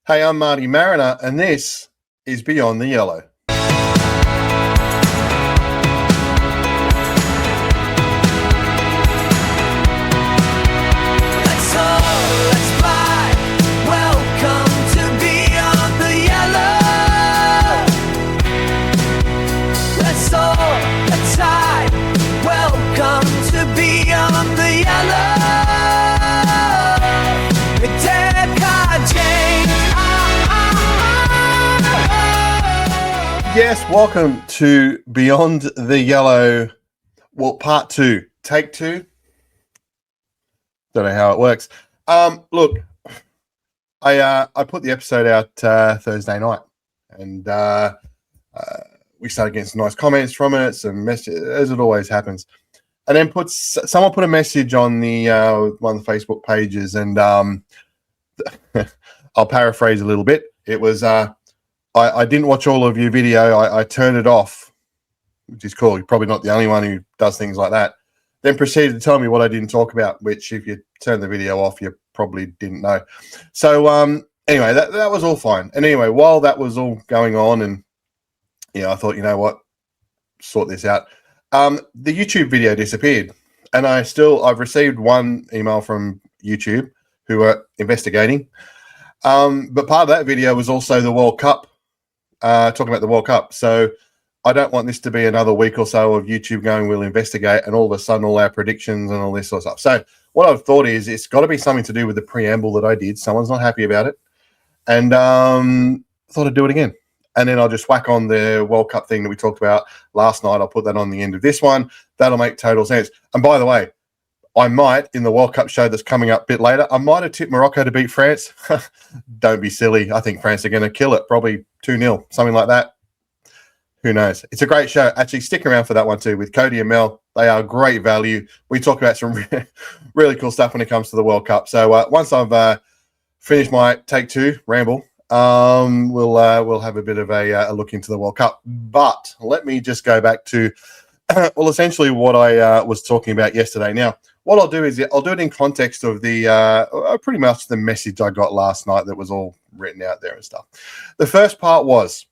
Hey, I'm Marty Mariner, and this is Beyond the Yellow. Yes, welcome to Beyond the Yellow, part 2, take 2. Don't know how it works. Look, I put the episode out Thursday night, and we started getting some nice comments from it, some messages, as it always happens. And then someone put a message on the one of the Facebook pages, and I'll paraphrase a little bit. It was, I didn't watch all of your video. I turned it off, which is cool. You're probably not the only one who does things like that. Then proceeded to tell me what I didn't talk about, which if you turn the video off, you probably didn't know. So anyway, that was all fine. And anyway, while that was all going on, and I thought, you know what, sort this out. The YouTube video disappeared, and I've received one email from YouTube who are investigating. But part of that video was also the World Cup, talking about the World Cup. So I don't want this to be another week or so of YouTube going, we'll investigate, and all of a sudden all our predictions and all this sort of stuff. So what I've thought is it's got to be something to do with the preamble that I did. Someone's not happy about it. And thought I'd do it again. And then I'll just whack on the World Cup thing that we talked about last night. I'll put that on the end of this one. That'll make total sense. And by the way, I might, in the World Cup show that's coming up a bit later, I might have tipped Morocco to beat France. Don't be silly. I think France are going to kill it, probably 2-0, something like that. Who knows? It's a great show. Actually, stick around for that one too with Cody and Mel. They are great value. We talk about some really cool stuff when it comes to the World Cup. So once I've finished my take 2 ramble, we'll have a bit of a look into the World Cup. But let me just go back to, well, essentially what I was talking about yesterday. Now, what I'll do is I'll do it in context of the pretty much the message I got last night that was all written out there and stuff. The first part was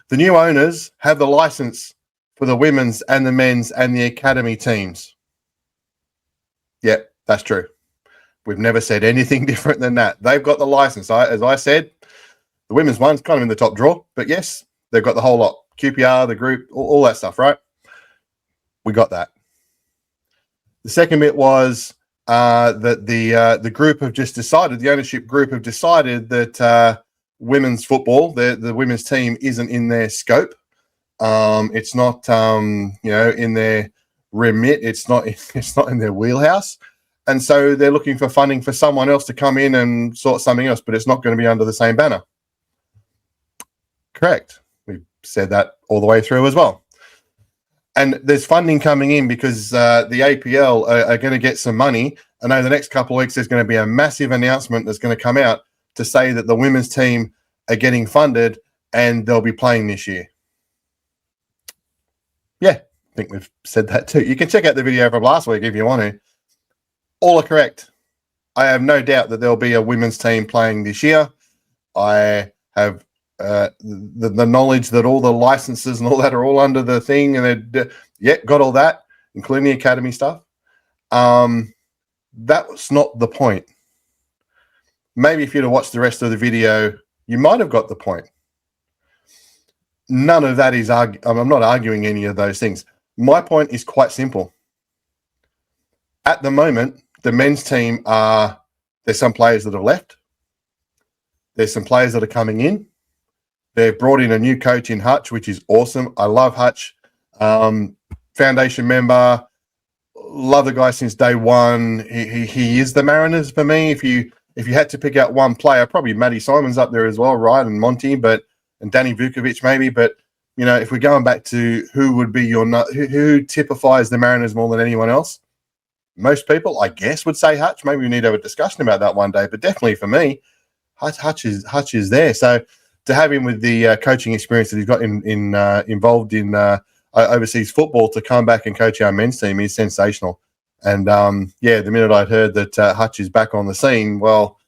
the new owners have the license for the women's and the men's and the academy teams. Yep, that's true. We've never said anything different than that. They've got the license. As I said, the women's one's kind of in the top drawer, but yes, they've got the whole lot. QPR, the group, all that stuff, right? We got that. The second bit was that the group have just decided, the ownership group have decided that women's football, the women's team, isn't in their scope. It's not in their remit. It's not in their wheelhouse. And so they're looking for funding for someone else to come in and sort something else, but it's not going to be under the same banner. Correct. We've said that all the way through as well. And there's funding coming in because the APL are going to get some money. And over the next couple of weeks, there's going to be a massive announcement that's going to come out to say that the women's team are getting funded and they'll be playing this year. Yeah, I think we've said that too. You can check out the video from last week if you want to. All are correct. I have no doubt that there'll be a women's team playing this year. I have the knowledge that all the licenses and all that are all under the thing, and got all that, including the academy stuff. That was not the point. Maybe if you'd have watched the rest of the video, you might have got the point. None of that is I'm not arguing any of those things. My point is quite simple. At the moment, the men's team there's some players that have left. There's some players that are coming in. They've brought in a new coach in Hutch, which is awesome. I love Hutch. Foundation member. Love the guy since day one. He is the Mariners for me. If you had to pick out one player, probably Matty Simon's up there as well, right? And Monty, and Danny Vukovic maybe. But if we're going back to who would be who typifies the Mariners more than anyone else, most people, I guess, would say Hutch. Maybe we need to have a discussion about that one day. But definitely for me, Hutch is there. So to have him with the coaching experience that he's got involved in overseas football to come back and coach our men's team is sensational. And the minute I'd heard that Hutch is back on the scene, well,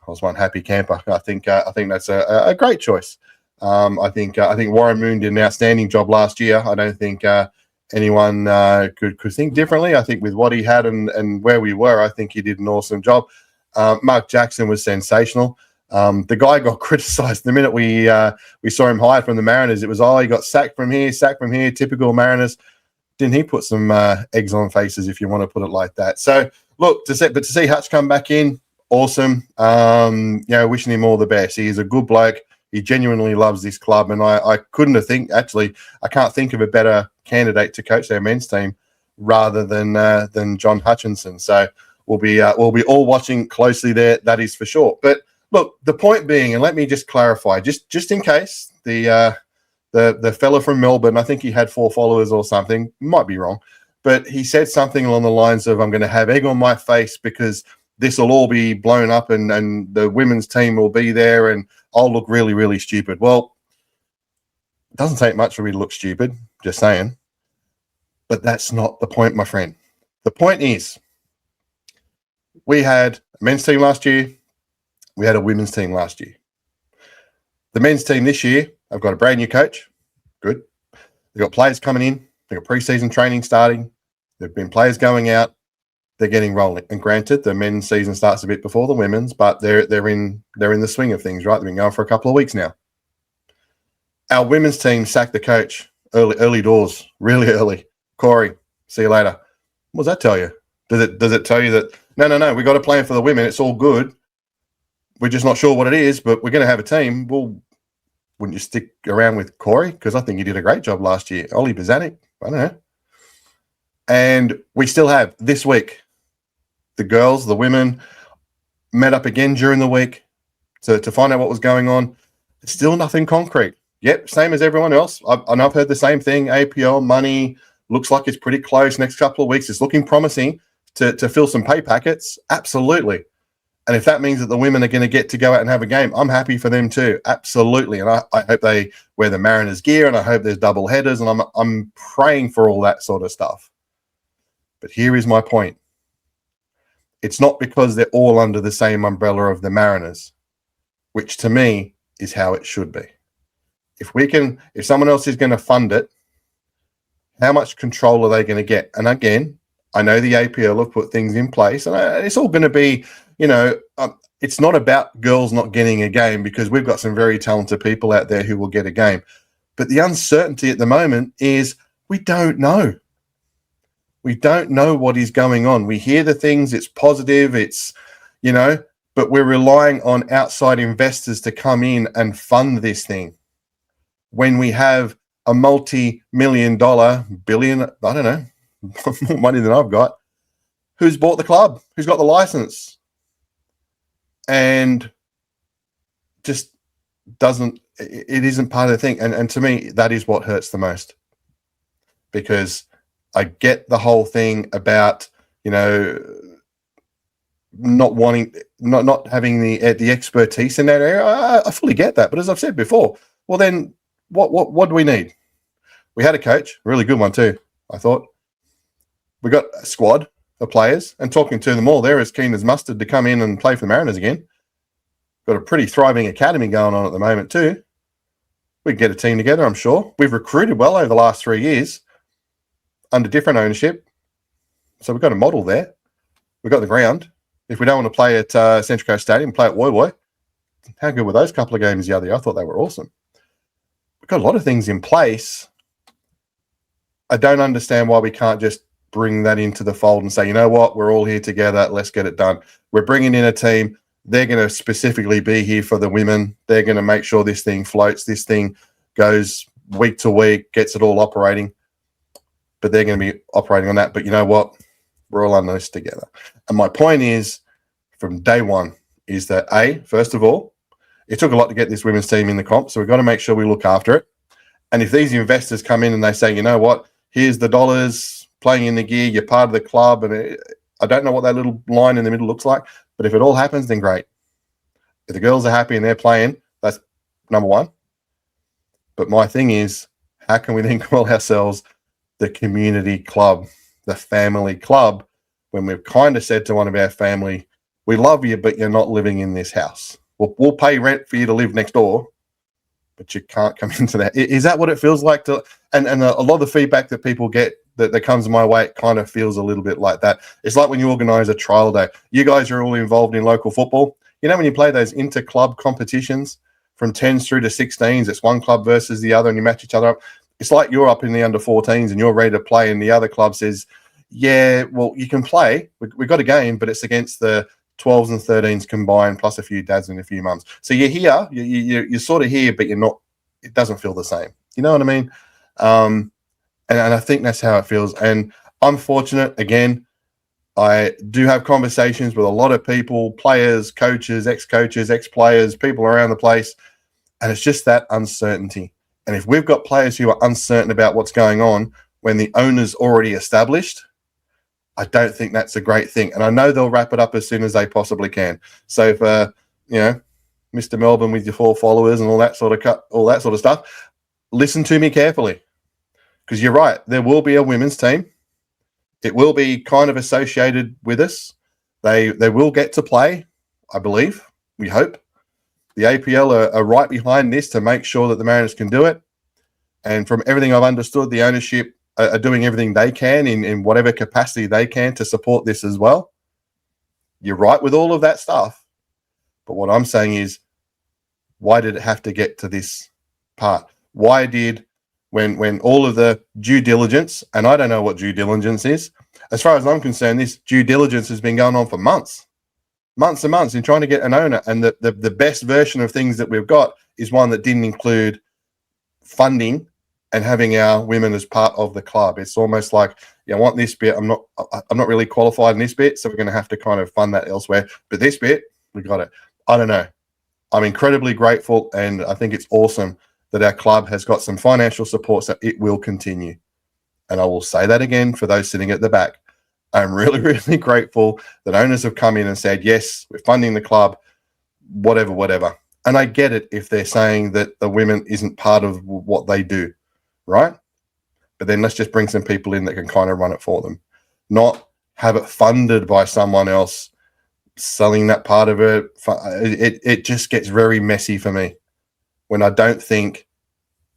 I was one happy camper. I think that's a great choice. I think Warren Moon did an outstanding job last year. I don't think anyone could think differently. I think with what he had and where we were, I think he did an awesome job. Mark Jackson was sensational. The guy got criticised the minute we saw him hired from the Mariners. It was, he got sacked from here, typical Mariners. Didn't he put some eggs on faces, if you want to put it like that? So look, to see Hutch come back in, awesome. Wishing him all the best. He is a good bloke. He genuinely loves this club, and I can't think of a better candidate to coach their men's team rather than John Hutchinson. So we'll be all watching closely there. That is for sure. But look, the point being, and let me just clarify, just in case the fella from Melbourne, I think he had 4 followers or something, might be wrong, but he said something along the lines of, I'm going to have egg on my face because this will all be blown up and the women's team will be there and I'll look really, really stupid. Well, it doesn't take much for me to look stupid, just saying. But that's not the point, my friend. The point is, we had a men's team last year. We had a women's team last year. The men's team this year, I've got a brand new coach. Good. They've got players coming in. They've got preseason training starting. There've been players going out. They're getting rolling. And granted, the men's season starts a bit before the women's, but they're in the swing of things, right? They've been going for a couple of weeks now. Our women's team sacked the coach early doors, really early. Corey, see you later. What does that tell you? Does it tell you that no, we got a plan for the women, it's all good. We're just not sure what it is, but we're going to have a team. Well, wouldn't you stick around with Corey? Because I think he did a great job last year. Ollie Bazanik, I don't know. And we still have this week, the girls, the women, met up again during the week to find out what was going on. Still nothing concrete. Yep, same as everyone else. I've heard the same thing. APL money looks like it's pretty close. Next couple of weeks, it's looking promising to fill some pay packets. Absolutely. And if that means that the women are going to get to go out and have a game, I'm happy for them too. Absolutely. And I hope they wear the Mariners gear, and I hope there's double headers, and I'm praying for all that sort of stuff. But here is my point. It's not because they're all under the same umbrella of the Mariners, which to me is how it should be. If someone else is going to fund it, how much control are they going to get? And again, I know the APL have put things in place, and it's all going to be, it's not about girls not getting a game, because we've got some very talented people out there who will get a game. But the uncertainty at the moment is we don't know. We don't know what is going on. We hear the things, it's positive, but we're relying on outside investors to come in and fund this thing. When we have a multi-million-dollar, billion, I don't know, more money than I've got, who's bought the club, who's got the license, and just it isn't part of the thing. And to me, that is what hurts the most, because I get the whole thing about, not having the expertise in that area. I fully get that. But as I've said before, well, then what do we need? We had a coach, a really good one too, I thought. We got a squad of players, and talking to them all, they're as keen as mustard to come in and play for the Mariners again. Got a pretty thriving academy going on at the moment too. We can get a team together, I'm sure. We've recruited well over the last 3 years under different ownership. So we've got a model there. We've got the ground. If we don't want to play at Central Coast Stadium, play at Woy Woy. How good were those couple of games the other year? I thought they were awesome. We've got a lot of things in place. I don't understand why we can't just bring that into the fold and say, you know what, we're all here together, let's get it done. We're bringing in a team. They're going to specifically be here for the women. They're going to make sure this thing floats, this thing goes week to week, gets it all operating. But they're going to be operating on that. But you know what? We're all on this together. And my point is, from day one, is that first of all, it took a lot to get this women's team in the comp, so we've got to make sure we look after it. And if these investors come in and they say, you know what, here's the dollars, playing in the gear, you're part of the club, and I don't know what that little line in the middle looks like, but if it all happens, then great. If the girls are happy and they're playing, that's number one. But my thing is, how can we then call ourselves the community club, the family club, when we've kind of said to one of our family, we love you, but you're not living in this house. We'll pay rent for you to live next door, but you can't come into that. Is that what it feels like to? And a lot of the feedback that people get that comes my way, it kind of feels a little bit like that. It's like when you organise a trial day. You guys are all involved in local football. You know, when you play those inter-club competitions from 10s through to 16s, it's one club versus the other and you match each other up. It's like you're up in the under 14s and you're ready to play and the other club says, yeah, well, you can play. We've got a game, but it's against the 12s and 13s combined plus a few dads and a few mums. So you're here, you're sort of here, but you're not, it doesn't feel the same. You know what I mean? And I think that's how it feels. And I'm fortunate, again, I do have conversations with a lot of people, players, coaches, ex-players, people around the place, and it's just that uncertainty. And if we've got players who are uncertain about what's going on when the owner's already established, I don't think that's a great thing. And I know they'll wrap it up as soon as they possibly can. So if, you know, Mr. Melbourne with your 4 followers and all that sort of stuff, listen to me carefully, because you're right. There will be a women's team. It will be kind of associated with us. They will get to play, I believe. We hope. The APL are right behind this to make sure that the Mariners can do it. And from everything I've understood, the ownership are doing everything they can in whatever capacity they can to support this as well. You're right with all of that stuff. But what I'm saying is, why did it have to get to this part? Why did, when all of the due diligence, and I don't know what due diligence is, as far as I'm concerned, this due diligence has been going on for months and months in trying to get an owner. And the best version of things that we've got is one that didn't include funding and having our women as part of the club. It's almost like, yeah, I want this bit. I'm not really qualified in this bit, so we're going to have to kind of fund that elsewhere. But this bit, we got it. I don't know. I'm incredibly grateful, and I think it's awesome that our club has got some financial support, so it will continue. And I will say that again for those sitting at the back. I'm really, really grateful that owners have come in and said, yes, we're funding the club, whatever. And I get it if they're saying that the women isn't part of what they do, right? But then let's just bring some people in that can kind of run it for them, not have it funded by someone else selling that part of it. It just gets very messy for me when I don't think,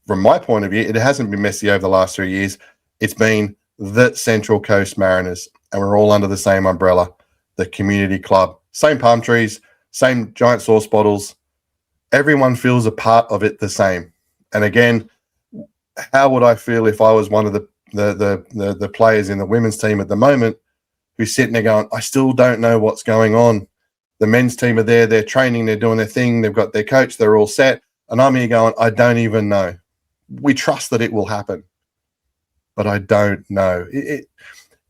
from my point of view, it hasn't been messy over the last 3 years. It's been the Central Coast Mariners, and we're all under the same umbrella, the community club, same palm trees, same giant sauce bottles. Everyone feels a part of it the same. And again, how would I feel if I was one of the players in the women's team at the moment who's sitting there going, I still don't know what's going on. The men's team are there, they're training, they're doing their thing, they've got their coach, they're all set. And I'm here going, I don't even know. We trust that it will happen, but I don't know. It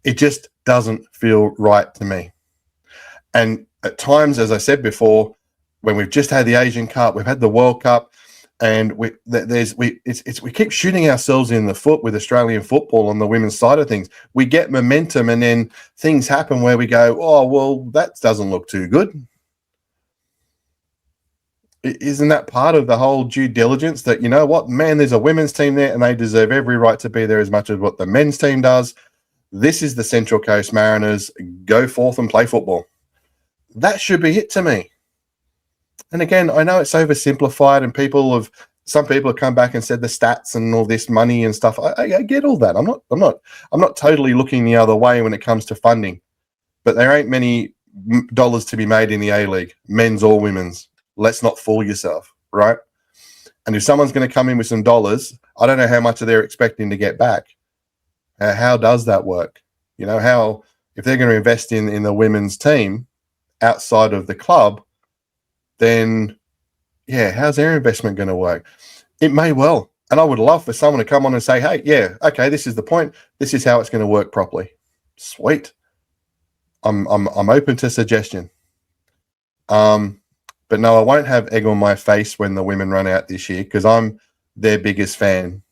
just doesn't feel right to me. And at times, as I said before, when we've just had the Asian Cup, we've had the World Cup, and we keep shooting ourselves in the foot with Australian football on the women's side of things. We get momentum, and then things happen where we go, oh, well, that doesn't look too good. Isn't that part of the whole due diligence that, you know what, man, there's a women's team there and they deserve every right to be there as much as what the men's team does. This is the Central Coast Mariners. Go forth and play football. That should be it to me. And again, I know it's oversimplified, and some people have come back and said the stats and all this money and stuff. I get all that. I'm not totally looking the other way when it comes to funding, but there ain't many dollars to be made in the A-League, men's or women's. Let's not fool yourself, right? And if someone's going to come in with some dollars, I don't know how much they're expecting to get back. How does that work? You know, how, if they're going to invest in the women's team outside of the club, then, yeah, how's their investment going to work? It may well. And I would love for someone to come on and say, hey, yeah, okay, this is the point. This is how it's going to work properly. Sweet. I'm open to suggestion. But no, I won't have egg on my face when the women run out this year, because I'm their biggest fan.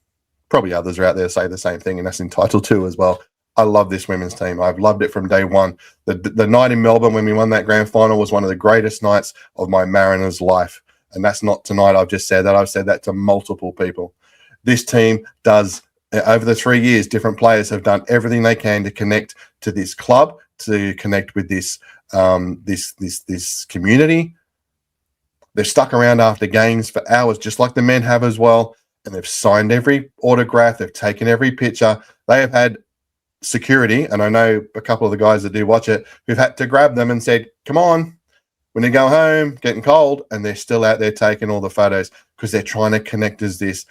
Probably others are out there say the same thing, and that's entitled to as well. I love this women's team. I've loved it from day one. The night in Melbourne when we won that grand final was one of the greatest nights of my Mariners life. And that's not tonight. I've just said that. I've said that to multiple people. This team does, over the 3 years, different players have done everything they can to connect to this club, to connect with this this community. They've stuck around after games for hours, just like the men have as well. And they've signed every autograph. They've taken every picture. They have had security, and I know a couple of the guys that do watch it who've had to grab them and said, come on, when they go home, getting cold, and they're still out there taking all the photos because they're trying to connect as this.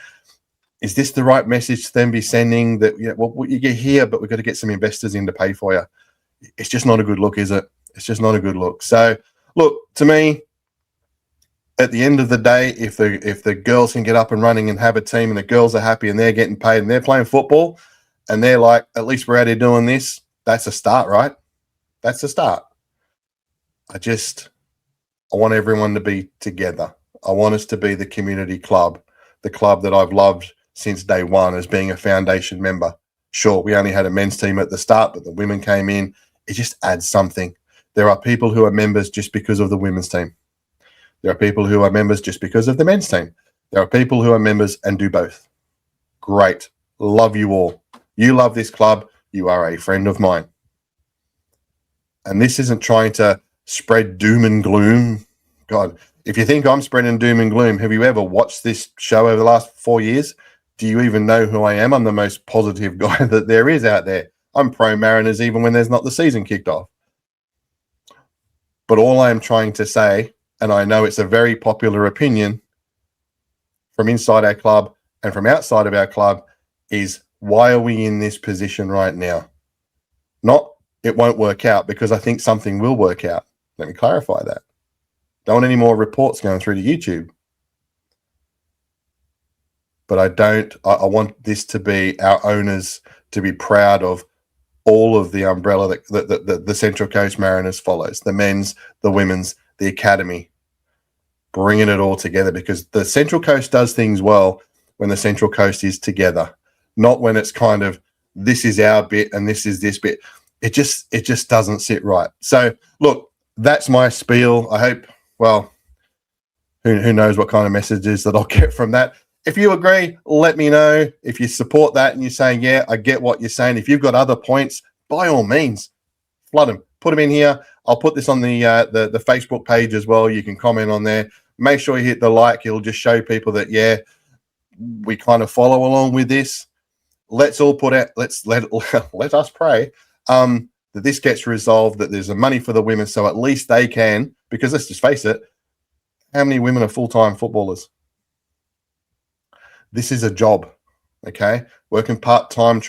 Is this the right message to them be sending that, well, you get here, but we've got to get some investors in to pay for you? It's just not a good look, is it? It's just not a good look. So, look, to me, at the end of the day, if the girls can get up and running and have a team and the girls are happy and they're getting paid and they're playing football and they're like, at least we're out here doing this, that's a start, right? That's a start. I want everyone to be together. I want us to be the community club, the club that I've loved since day one as being a foundation member. Sure, we only had a men's team at the start, but the women came in. It just adds something. There are people who are members just because of the women's team. There are people who are members just because of the men's team. There are people who are members and do both. Great. Love you all. You love this club. You are a friend of mine. And this isn't trying to spread doom and gloom. God, if you think I'm spreading doom and gloom, have you ever watched this show over the last 4 years? Do you even know who I am? I'm the most positive guy that there is out there. I'm pro Mariners even when there's not the season kicked off. But all I am trying to say, and I know it's a very popular opinion from inside our club and from outside of our club, is why are we in this position right now? Not it won't work out, because I think something will work out. Let me clarify that. Don't want any more reports going through to YouTube. But I want this to be our owners to be proud of all of the umbrella that the Central Coast Mariners follows, the men's, the women's, the academy, bringing it all together, because the Central Coast does things well when the Central Coast is together, not when it's kind of, this is our bit and this is this bit. It just doesn't sit right. So look, that's my spiel. I hope, well, who knows what kind of messages that I'll get from that. If you agree, let me know. If you support that and you're saying, yeah, I get what you're saying. If you've got other points, by all means, flood them. Put them in here. I'll put this on the Facebook page as well. You can comment on there. Make sure you hit the like. It'll just show people that, yeah, we kind of follow along with this. Let's all put out, let us pray that this gets resolved, that there's a money for the women so at least they can, because let's just face it, how many women are full-time footballers? This is a job, okay? Working part-time,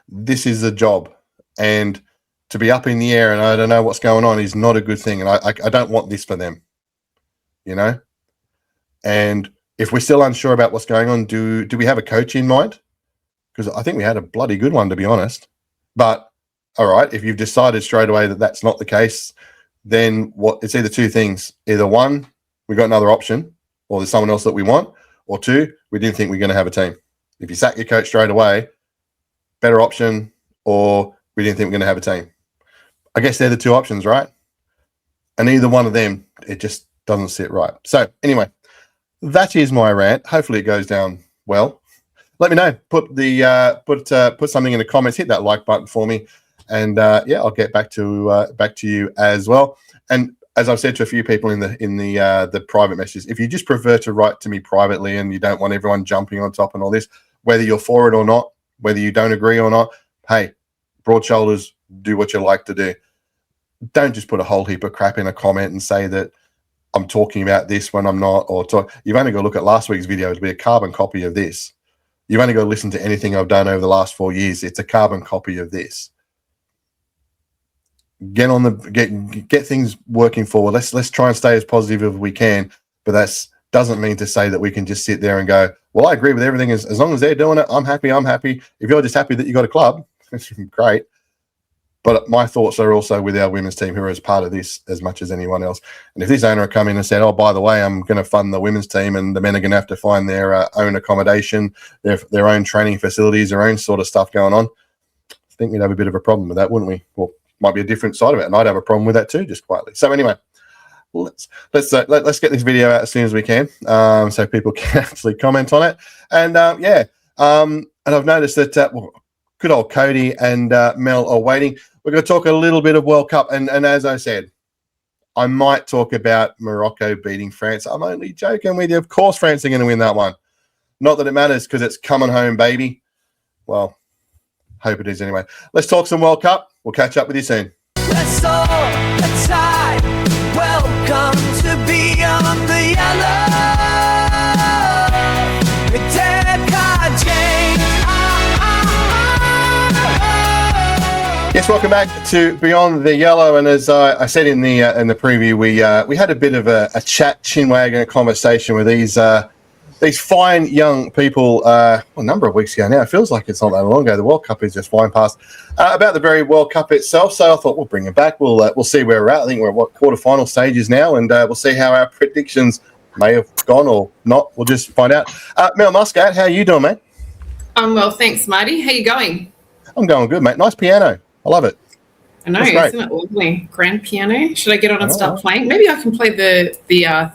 this is a job. And to be up in the air and I don't know what's going on is not a good thing. And I don't want this for them, you know? And if we're still unsure about what's going on, do we have a coach in mind? Because I think we had a bloody good one, to be honest. But, all right, if you've decided straight away that that's not the case, then it's either two things. Either one, we've got another option, or there's someone else that we want, or two, we didn't think we we're going to have a team. If you sack your coach straight away, better option, or we didn't think we we're going to have a team. I guess they're the two options, right? And either one of them, it just doesn't sit right. So anyway, that is my rant. Hopefully it goes down well. Let me know. Put something in the comments. Hit that like button for me, and yeah, I'll get back to you as well. And as I've said to a few people in the private messages, if you just prefer to write to me privately and you don't want everyone jumping on top and all this, whether you're for it or not, whether you don't agree or not, hey, broad shoulders, do what you like to do. Don't just put a whole heap of crap in a comment and say that I'm talking about this when I'm not. You've only got to look at last week's video. It'll be a carbon copy of this. You've only got to listen to anything I've done over the last 4 years. It's a carbon copy of this. Get things working forward. Let's try and stay as positive as we can. But that doesn't mean to say that we can just sit there and go, well, I agree with everything. As long as they're doing it, I'm happy. I'm happy. If you're just happy that you got a club, that's great. But my thoughts are also with our women's team, who are as part of this as much as anyone else. And if this owner had come in and said, oh, by the way, I'm going to fund the women's team and the men are going to have to find their own accommodation, their own training facilities, their own sort of stuff going on, I think we'd have a bit of a problem with that, wouldn't we? Well, might be a different side of it, and I'd have a problem with that too, just quietly. So anyway, let's get this video out as soon as we can, so people can actually comment on it. And and I've noticed that good old Cody and Mel are waiting. We're going to talk a little bit of World Cup. And as I said, I might talk about Morocco beating France. I'm only joking with you. Of course, France are going to win that one. Not that it matters because it's coming home, baby. Well, hope it is anyway. Let's talk some World Cup. We'll catch up with you soon. Let's all aside. Welcome to Beyond the Yellow. Yes, welcome back to Beyond the Yellow. And as I said in the preview, we had a bit of a chat, chinwag, a conversation with these fine young people a number of weeks ago now. It feels like it's not that long ago. The World Cup is just flying past about the very World Cup itself. So I thought we'll bring it back. We'll see where we're at. I think we're at quarterfinal stages now, and we'll see how our predictions may have gone or not. We'll just find out. Mel Muscat, how are you doing, mate? I'm well, thanks, Marty. How you going? I'm going good, mate. Nice piano. I love it. I know, isn't it lovely? Grand piano. Should I get on and start playing? Maybe I can play the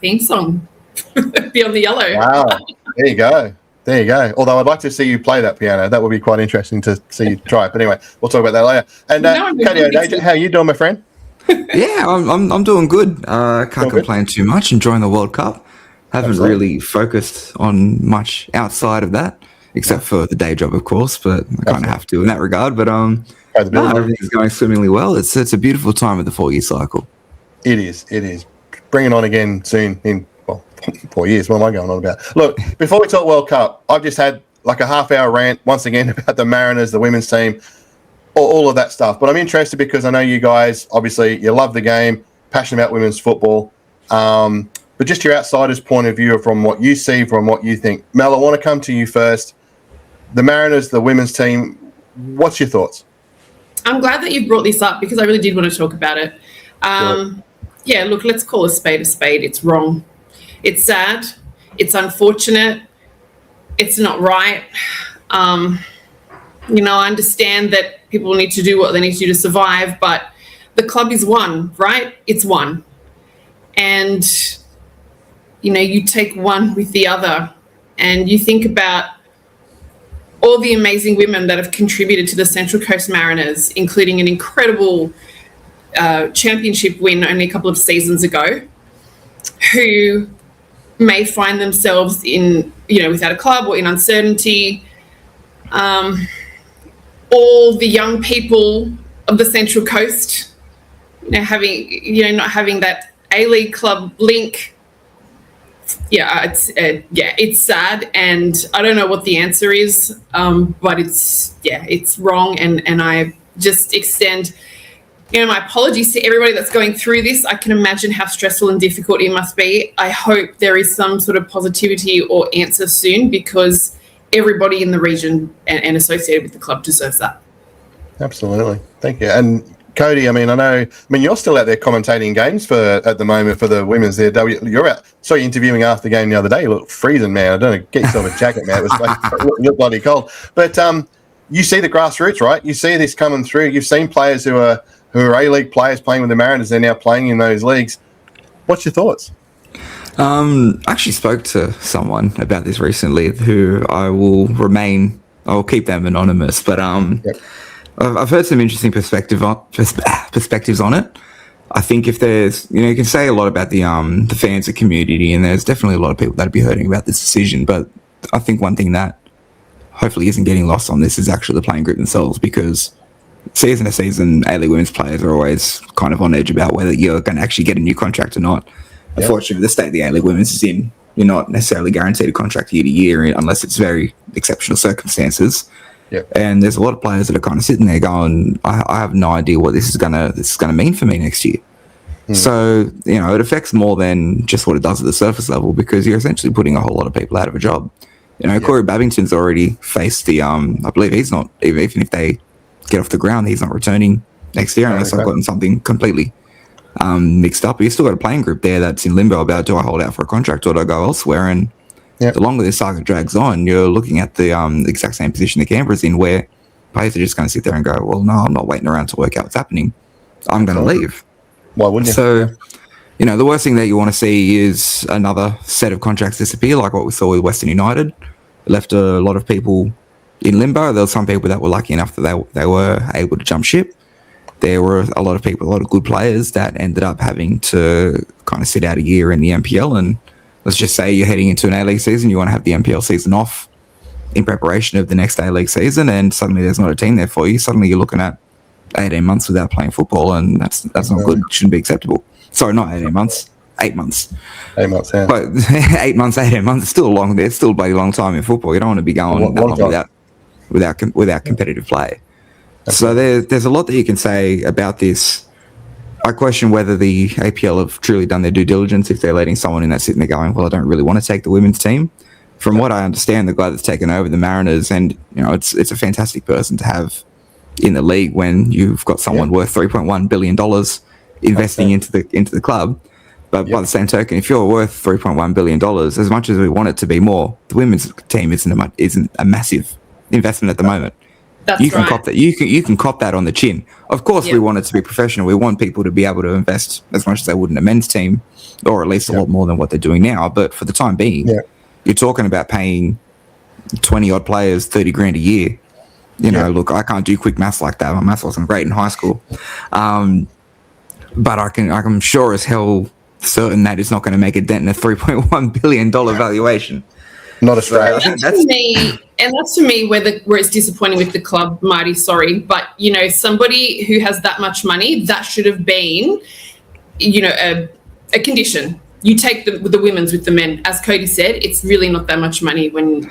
theme song. Beyond the Yellow. Wow. There you go. Although I'd like to see you play that piano. That would be quite interesting to see you try it. But anyway, we'll talk about that later. And Cody O'Dage, how are you doing, my friend? Yeah, I'm doing good. Can't complain too much. Enjoying the World Cup. Haven't really focused on much outside of that, except for the day job, of course. But I kind of have to in that regard. But everything's going swimmingly well. It's a beautiful time of the 4-year cycle. It is. Bring it on again soon in 4 years. What am I going on about? Look, before we talk World Cup, I've just had like a half-hour rant once again about the Mariners, the women's team, all of that stuff. But I'm interested because I know you guys, obviously, you love the game, passionate about women's football. But just your outsider's point of view from what you see, from what you think. Mel, I want to come to you first. The Mariners, the women's team, what's your thoughts? I'm glad that you brought this up because I really did want to talk about it. Yeah, look, let's call a spade a spade. It's wrong. It's sad. It's unfortunate. It's not right. I understand that people need to do what they need to do to survive, but the club is one, right? It's one. And, you take one with the other and you think about all the amazing women that have contributed to the Central Coast Mariners, including an incredible championship win only a couple of seasons ago, who may find themselves in, without a club or in uncertainty. All the young people of the Central Coast, not having that A-League club link. It's sad, and I don't know what the answer is, but it's wrong, and I just extend my apologies to everybody that's going through this. I can imagine how stressful and difficult it must be. I hope there is some sort of positivity or answer soon because everybody in the region and associated with the club deserves that. Absolutely. Thank you. And Cody, you're still out there commentating games at the moment for the women's there. You're out. Saw you interviewing after the game the other day. You look freezing, man. I don't know. Get yourself a jacket, man. It was like, you're bloody cold. But you see the grassroots, right? You see this coming through. You've seen players who are A-League players playing with the Mariners. They're now playing in those leagues. What's your thoughts? I actually spoke to someone about this recently who I'll keep them anonymous, but I've heard some interesting perspectives on it. I think if there's, you can say a lot about the fans and community, and there's definitely a lot of people that'd be hurting about this decision, but I think one thing that hopefully isn't getting lost on this is actually the playing group themselves, because season to season, A-League women's players are always kind of on edge about whether you're going to actually get a new contract or not. Yep. Unfortunately, the state the A-League women's is in, you're not necessarily guaranteed a contract year to year unless it's very exceptional circumstances. Yep. And there's a lot of players that are kind of sitting there going, I have no idea what this is gonna mean for me next year. So, it affects more than just what it does at the surface level, because you're essentially putting a whole lot of people out of a job. Corey Babington's already faced the, I believe he's not, even if they get off the ground, he's not returning next year unless I've gotten something completely mixed up. But you've still got a playing group there that's in limbo about, do I hold out for a contract or do I go elsewhere? And the longer this saga drags on, you're looking at the exact same position that Canberra's in, where players are just going to sit there and go, well, no, I'm not waiting around to work out what's happening. I'm going to leave. Why wouldn't you? So, the worst thing that you want to see is another set of contracts disappear, like what we saw with Western United. It left a lot of people in limbo. There were some people that were lucky enough that they were able to jump ship. there were a lot of people, a lot of good players that ended up having to kind of sit out a year in the NPL. And let's just say you're heading into an A-League season, you want to have the NPL season off in preparation of the next A-League season, and suddenly there's not a team there for you. Suddenly you're looking at 18 months without playing football, and that's not good. Shouldn't be acceptable. Sorry, not 18 months. 8 months. 8 months, yeah. But 8 months, 18 months, it's still a long. It's still a bloody long time in football. You don't want to be going that long without competitive play. So there's a lot that you can say about this. I question whether the APL have truly done their due diligence if they're letting someone in that's sitting there going, well, I don't really want to take the women's team. From what I understand, the guy that's taken over the Mariners, and it's a fantastic person to have in the league when you've got someone worth $3.1 billion investing into the club. But by the same token, if you're worth $3.1 billion, as much as we want it to be more, the women's team isn't a massive investment at the moment. That's you can right. cop that. You can cop that on the chin. Of course, we want it to be professional. We want people to be able to invest as much as they would in a men's team, or at least a lot more than what they're doing now. But for the time being, you're talking about paying 20 odd players $30,000 a year. Look, I can't do quick maths like that. My maths wasn't great in high school, but I'm sure as hell certain that it's not going to make a dent in a $3.1 billion valuation. Not Australia. That's to me where it's disappointing with the club, Marty, sorry. But, somebody who has that much money, that should have been, a condition. You take the women's with the men. As Cody said, it's really not that much money when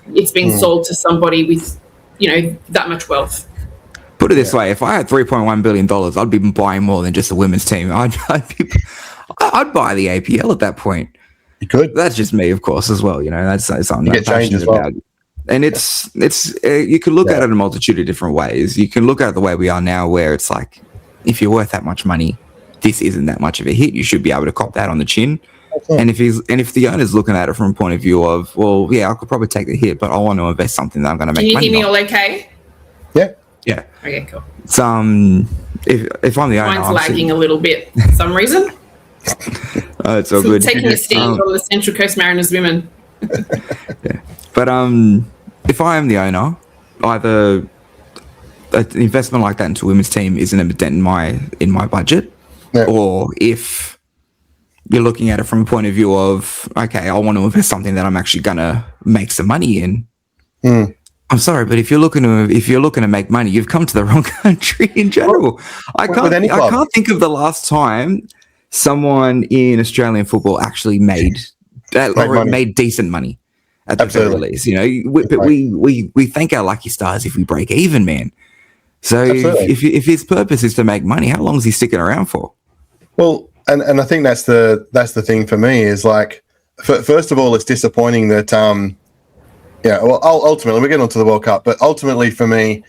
it's being sold to somebody with, that much wealth. Put it this way, if I had $3.1 billion, I'd be buying more than just the women's team. I'd buy the APL at that point. You could. That's just me, of course, as well. That's something You I'm get changed passionate as well. about. And it's you can look at it in a multitude of different ways. You can look at it the way we are now, where it's like, if you're worth that much money, this isn't that much of a hit. You should be able to cop that on the chin. Okay. And if the owner's looking at it from a point of view of, well, yeah, I could probably take the hit, but I want to invest something that I'm going to make money on. Can you hear me all okay? Yeah. Okay, cool. It's, if I'm the owner, mine's lagging a little bit for some reason. It's all good. Taking a seat on the Central Coast Mariners women. Yeah. But if I am the owner, either an investment like that into a women's team isn't a dent in my budget, or if you're looking at it from a point of view of, okay, I want to invest something that I'm actually gonna make some money in. I'm sorry, but if you're looking to make money, you've come to the wrong country in general. I can't think of the last time someone in Australian football actually made decent money at the very least. We thank our lucky stars if we break even, man. So if his purpose is to make money, how long is he sticking around for? Well, and I think that's the thing for me is like, first of all, it's disappointing that ultimately we get onto the World Cup, but ultimately for me,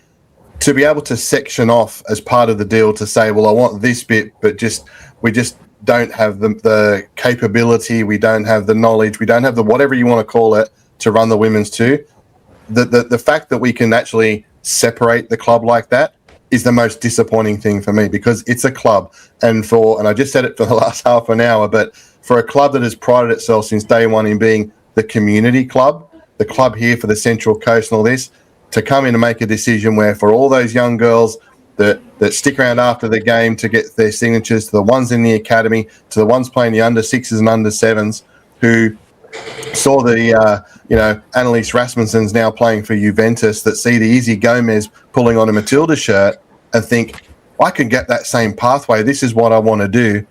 to be able to section off as part of the deal to say, well, I want this bit, but we just don't have the capability, we don't have the knowledge, we don't have the whatever you want to call it to run the women's too. The fact that we can actually separate the club like that is the most disappointing thing for me, because it's a club, and I just said it for the last half an hour, but for a club that has prided itself since day one in being the community club, the club here for the Central Coast and all this, to come in and make a decision where for all those young girls that stick around after the game to get their signatures, to the ones in the academy, to the ones playing the under sixes and under sevens, who saw the Annalise Rasmussen's now playing for Juventus, that see the Izzy Gomez pulling on a Matilda shirt and think, I can get that same pathway, this is what I want to do.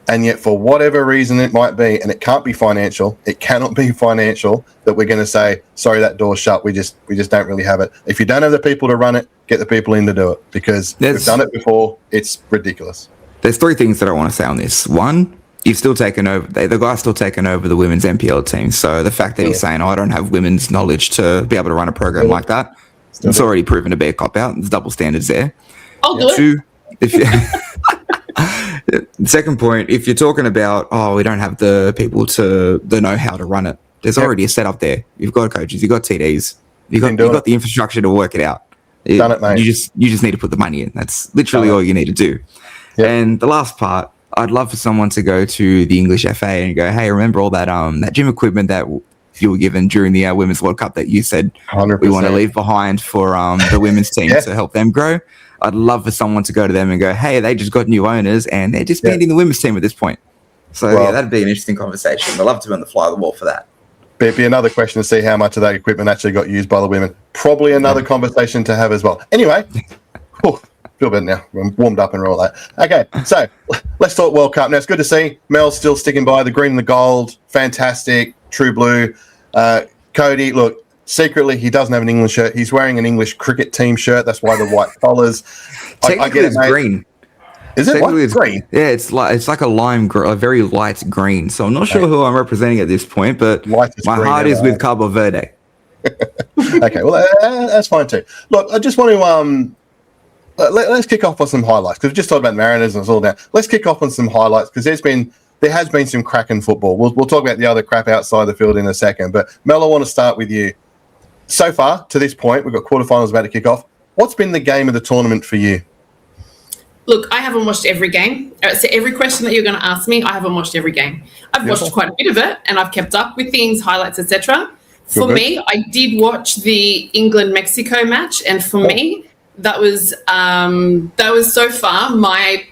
And yet for whatever reason it might be, and it can't be financial, it cannot be financial, that we're going to say, sorry, that door's shut, we just don't really have it. If you don't have the people to run it, get the people in to do it, because we've done it before. It's ridiculous. There's three things that I want to say on this. One, you've still taken over, the guy's still taken over the women's NPL team. So the fact that he's saying, I don't have women's knowledge to be able to run a program like that, it's already proven to be a cop-out. There's double standards there. I'll do it. The second point, if you're talking about, we don't have the people to the know-how to run it, there's already a setup there. You've got coaches, you've got TDs, you've got the infrastructure to work it out. Done it, mate. You just need to put the money in. That's literally all you need to do. Yep. And the last part, I'd love for someone to go to the English FA and go, hey, remember all that gym equipment that you were given during the Women's World Cup that you said 100%. We want to leave behind for the women's team to help them grow? I'd love for someone to go to them and go, hey, they just got new owners and they're disbanding the women's team at this point. So yeah, that'd be an interesting conversation. I'd love to be on the fly of the wall for that. It'd be another question to see how much of that equipment actually got used by the women. Probably another conversation to have as well. Anyway, feel better now. I'm warmed up and all that. Okay, so let's talk World Cup. Now, it's good to see Mel's still sticking by the green and the gold. Fantastic. True blue. Cody, look, secretly, he doesn't have an England shirt. He's wearing an English cricket team shirt. That's why the white collars. Technically, it's green. Is it what? It's green? Yeah, it's like a lime, a very light green. So I'm not sure who I'm representing at this point, but my heart is with Cabo Verde. Okay, well, that's fine too. Look, I just want to let's kick off on some highlights because we just talked about Mariners and it's all down. Let's kick off on some highlights because there has been some cracking football. We'll talk about the other crap outside the field in a second. But Mel, I want to start with you. So far to this point, we've got quarterfinals about to kick off. What's been the game of the tournament for you? Look, I haven't watched every game. So every question that you're going to ask me, I haven't watched every game. I've watched quite a bit of it, and I've kept up with things, highlights, etc. For me, I did watch the England-Mexico match, and for me, that was so far my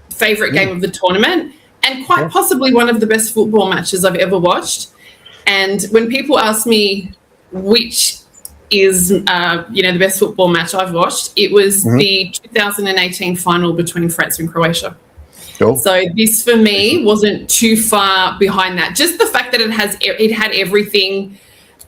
favourite game of the tournament, and quite possibly one of the best football matches I've ever watched. And when people ask me which is the best football match I've watched, it was the 2018 final between France and Croatia. Cool. So this for me wasn't too far behind that. Just the fact that it had everything.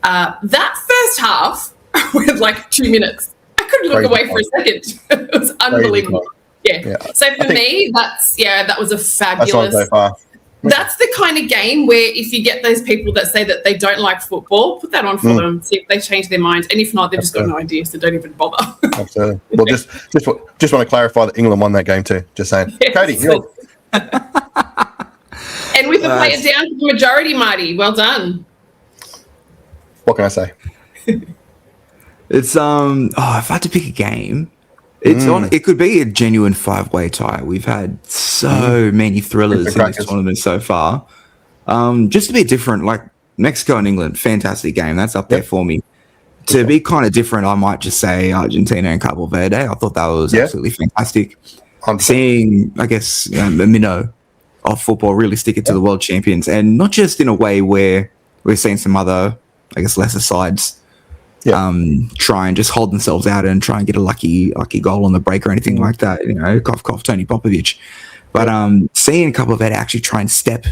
That first half was like 2 minutes. I couldn't look away for a second. It was unbelievable. Yeah. So for me, that was a fabulous. That's so far. That's the kind of game where if you get those people that say that they don't like football, put that on for them, see if they change their minds. And if not, they've just got no idea, so don't even bother. Absolutely. Well, just want to clarify that England won that game too. Just saying. Yes. Cody, you're... And with the player down to the majority, Marty. Well done. What can I say? It's if I had to pick a game, it could be a genuine 5-way tie. We've had so many thrillers in this tournament so far. Just to be different, like Mexico and England, fantastic game. That's up there for me. To be kind of different, I might just say Argentina and Cabo Verde. I thought that was absolutely fantastic. Seeing, I guess, a minnow of football really stick it to the world champions, and not just in a way where we're seeing some other, I guess, lesser sides try and just hold themselves out and try and get a lucky goal on the break or anything like that. You know, cough, cough, Tony Popovich. But seeing a couple of that actually try and step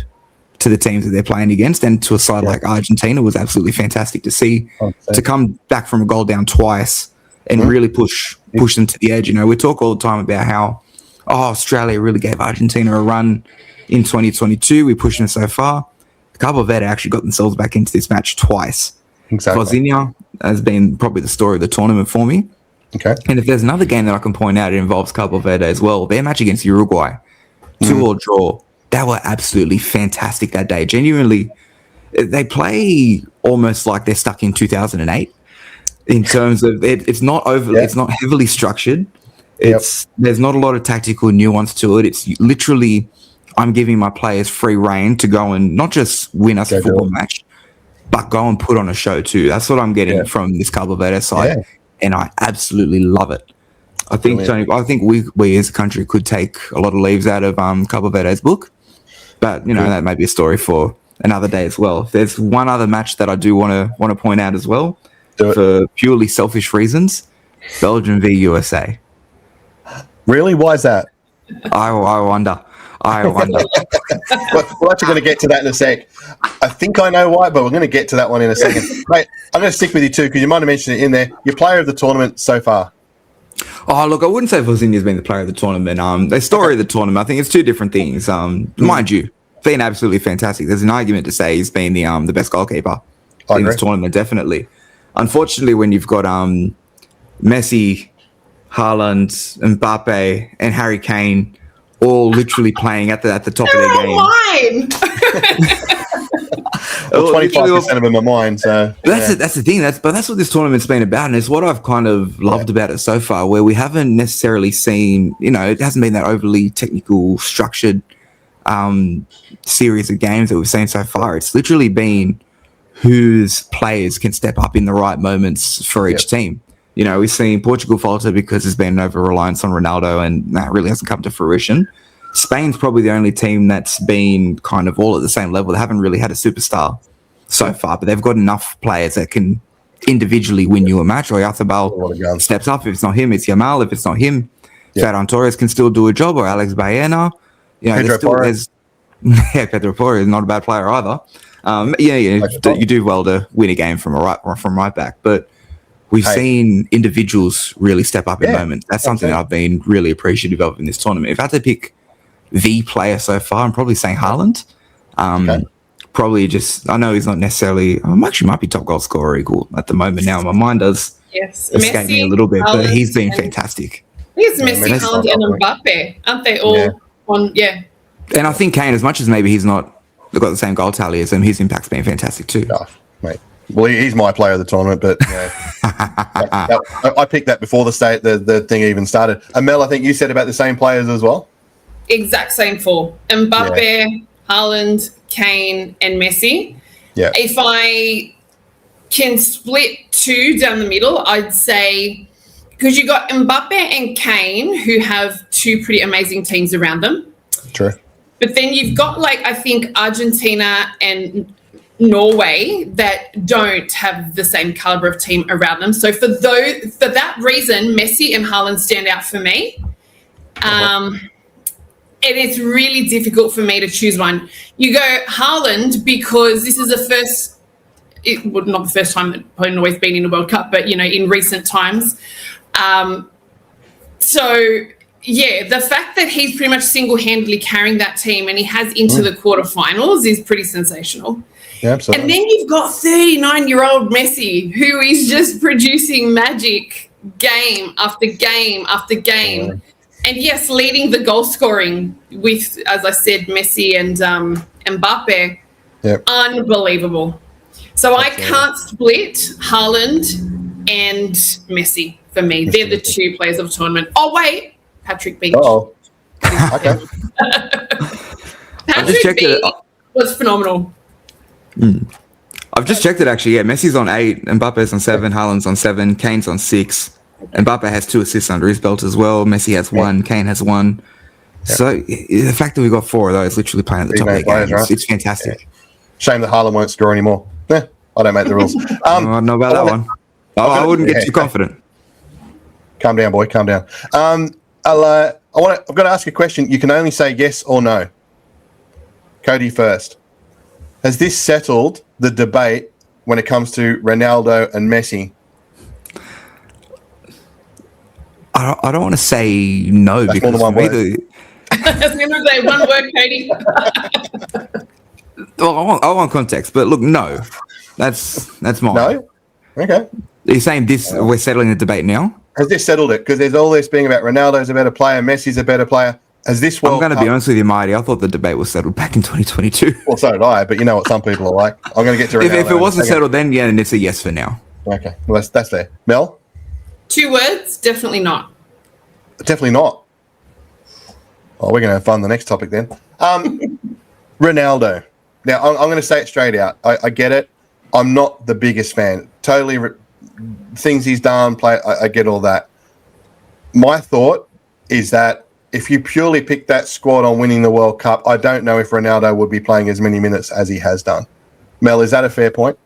to the teams that they're playing against, and to a side like Argentina was absolutely fantastic to see. To come back from a goal down twice and really push them to the edge. You know, we talk all the time about how Australia really gave Argentina a run in 2022. We pushed them so far. Cabo Verde actually got themselves back into this match twice. Exactly. Vozinha has been probably the story of the tournament for me. Okay. And if there's another game that I can point out, it involves Cabo Verde as well. Their match against Uruguay, 2-2 draw. They were absolutely fantastic that day. Genuinely, they play almost like they're stuck in 2008 in terms of it's not it's not heavily structured. There's not a lot of tactical nuance to it. It's literally, I'm giving my players free reign to go and not just win us a football match, but go and put on a show too. That's what I'm getting from this Cabo Verde side, and I absolutely love it. I think, Tony, we as a country could take a lot of leaves out of Cabo Verde's book, but you know that may be a story for another day as well. There's one other match that I do want to point out as well, for purely selfish reasons: Belgium v USA. Really? Why is that? I wonder. We're actually going to get to that in a sec. I think I know why, but we're going to get to that one in a second. Mate, I'm going to stick with you too, because you might have mentioned it in there. Your player of the tournament so far. Oh, look, I wouldn't say Vozinha's been the player of the tournament. The story of the tournament, I think it's two different things. Mind you, been absolutely fantastic. There's an argument to say he's been the best goalkeeper in this tournament, definitely. Unfortunately, when you've got Messi, Haaland, Mbappe, and Harry Kane all literally playing at the top of their game. Well, 25% of them are mine. So that's the thing. That's what this tournament's been about, and it's what I've kind of loved about it so far. Where we haven't necessarily seen, it hasn't been that overly technical, structured series of games that we've seen so far. It's literally been whose players can step up in the right moments for each team. You know, we've seen Portugal falter because there's been an over-reliance on Ronaldo, and that really hasn't come to fruition. Spain's probably the only team that's been kind of all at the same level. They haven't really had a superstar so far, but they've got enough players that can individually win you a match. Or Oyarzabal steps up. If it's not him, it's Yamal. If it's not him, Ferran Torres can still do a job, or Alex Baena. You know, Pedro Porro is not a bad player either. You do well to win a game from right back, but we've seen individuals really step up in moments. That's something that I've been really appreciative of in this tournament. If I had to pick the player so far, I'm probably saying Haaland. Probably just, I know he's not necessarily, actually might be top goal scorer equal at the moment now. My mind does escape me a little bit, but he's been fantastic. He's Messi, Haaland, and Mbappe. Aren't they all on? Yeah. And I think Kane, as much as maybe he's not got the same goal tally as him, his impact's been fantastic too. Oh, mate. Well, he's my player of the tournament, but I picked that before the thing even started. And Mel, I think you said about the same players as well. Exact same four: Mbappe, Haaland, Kane, and Messi. Yeah. If I can split two down the middle, I'd say, because you got Mbappe and Kane, who have two pretty amazing teams around them. True. But then you've got, like, I think Argentina and Norway that don't have the same caliber of team around them. So for that reason, Messi and Haaland stand out for me. And it's really difficult for me to choose one. You go Haaland because this is not the first time that Poland always been in a World Cup, but, you know, in recent times. The fact that he's pretty much single-handedly carrying that team and he has into the quarterfinals is pretty sensational. Yeah, absolutely. And then you've got 39-year-old Messi, who is just producing magic game after game after game. Yeah. And yes, leading the goal scoring with, as I said, Messi and Mbappe. Yep. Unbelievable. So absolutely. I can't split Haaland and Messi for me. They're the two players of the tournament. Oh, wait. Patrick Beach. Oh, okay. Patrick Beach was phenomenal. I've just checked it, actually. Yeah, Messi's on 8, Mbappe's on 7, Haaland's on 7, Kane's on 6. Mbappe has 2 assists under his belt as well. Messi has 1, Kane has 1. So the fact that we got 4 of those literally playing at the top of the game, it's fantastic. Shame that Haaland won't score anymore. I don't make the rules. I don't know about that one. I wouldn't get too confident. Calm down, boy. Calm down. I've got to ask a question. You can only say yes or no. Cody first. Has this settled the debate when it comes to Ronaldo and Messi? I don't want to say no. That's because more than one word. I was going to say one word, Cody. Well, I want context, but look, no. That's mine. No? Okay. Are you saying this? We're settling the debate now? Has this settled it? Because there's all this being about Ronaldo's a better player, Messi's a better player. Has this World I'm going to be honest with you, Marty. I thought the debate was settled back in 2022. Well, so did I, but you know what some people are like. I'm going to get to Ronaldo. If it wasn't settled then, yeah, then it's a yes for now. Okay. Well, that's fair. Mel? 2 words, definitely not. Definitely not. Oh, we're going to have fun the next topic then. Ronaldo. Now, I'm going to say it straight out. I get it. I'm not the biggest fan. Totally things he's done, I get all that. My thought is that if you purely pick that squad on winning the World Cup, I don't know if Ronaldo would be playing as many minutes as he has done. Mel, is that a fair point?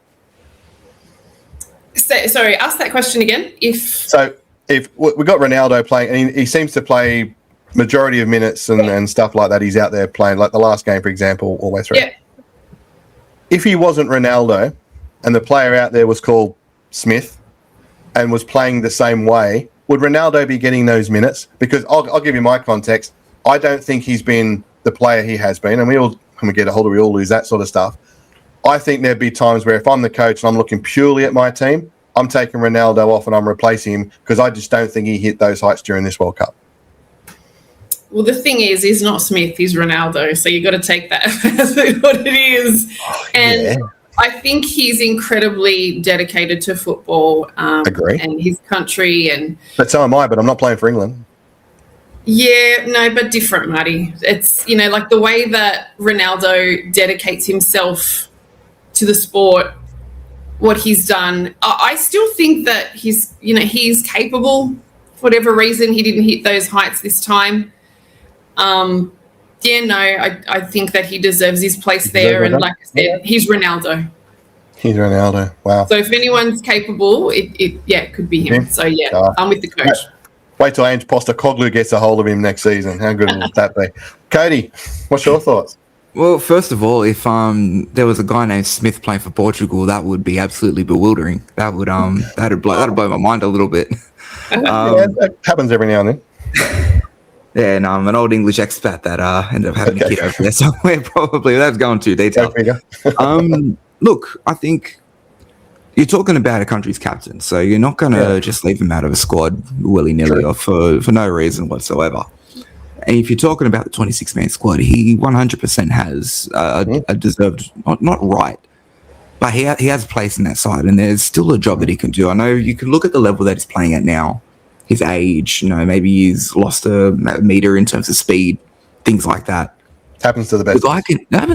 Sorry, ask that question again. If we got Ronaldo playing, and he seems to play majority of minutes and stuff like that, he's out there playing, like the last game, for example, all the way through. Yeah. If he wasn't Ronaldo and the player out there was called Smith and was playing the same way, would Ronaldo be getting those minutes? Because I'll give you my context. I don't think he's been the player he has been, and when we get older, we all lose that sort of stuff. I think there'd be times where if I'm the coach and I'm looking purely at my team, I'm taking Ronaldo off and I'm replacing him because I just don't think he hit those heights during this World Cup. Well, the thing is, he's not Smith, he's Ronaldo. So you've got to take that as what it is. And I think he's incredibly dedicated to football Agree. And his country. But so am I, but I'm not playing for England. Yeah, no, but different, Marty. It's, like the way that Ronaldo dedicates himself to the sport what he's done. I still think that he's capable. For whatever reason, he didn't hit those heights this time. I think that he deserves his place there. And like I said, he's Ronaldo. He's Ronaldo. Wow. So if anyone's capable, it could be him. So I'm with the coach. Wait till Ange Postecoglou gets a hold of him next season. How good will that be? Cody, what's your thoughts? Well, first of all, if there was a guy named Smith playing for Portugal, that would be absolutely bewildering. That'd blow my mind a little bit. That happens every now and then. Yeah, and I'm an old English expat that ended up having a kid over there somewhere. Probably that's going too detailed. Look, I think you're talking about a country's captain, so you're not going to just leave him out of a squad willy-nilly or for no reason whatsoever. And if you're talking about the 26-man squad, he 100% has a deserved, not right, but he has a place in that side, and there's still a job that he can do. I know you can look at the level that he's playing at now, his age, maybe he's lost a meter in terms of speed, things like that. Happens to the best.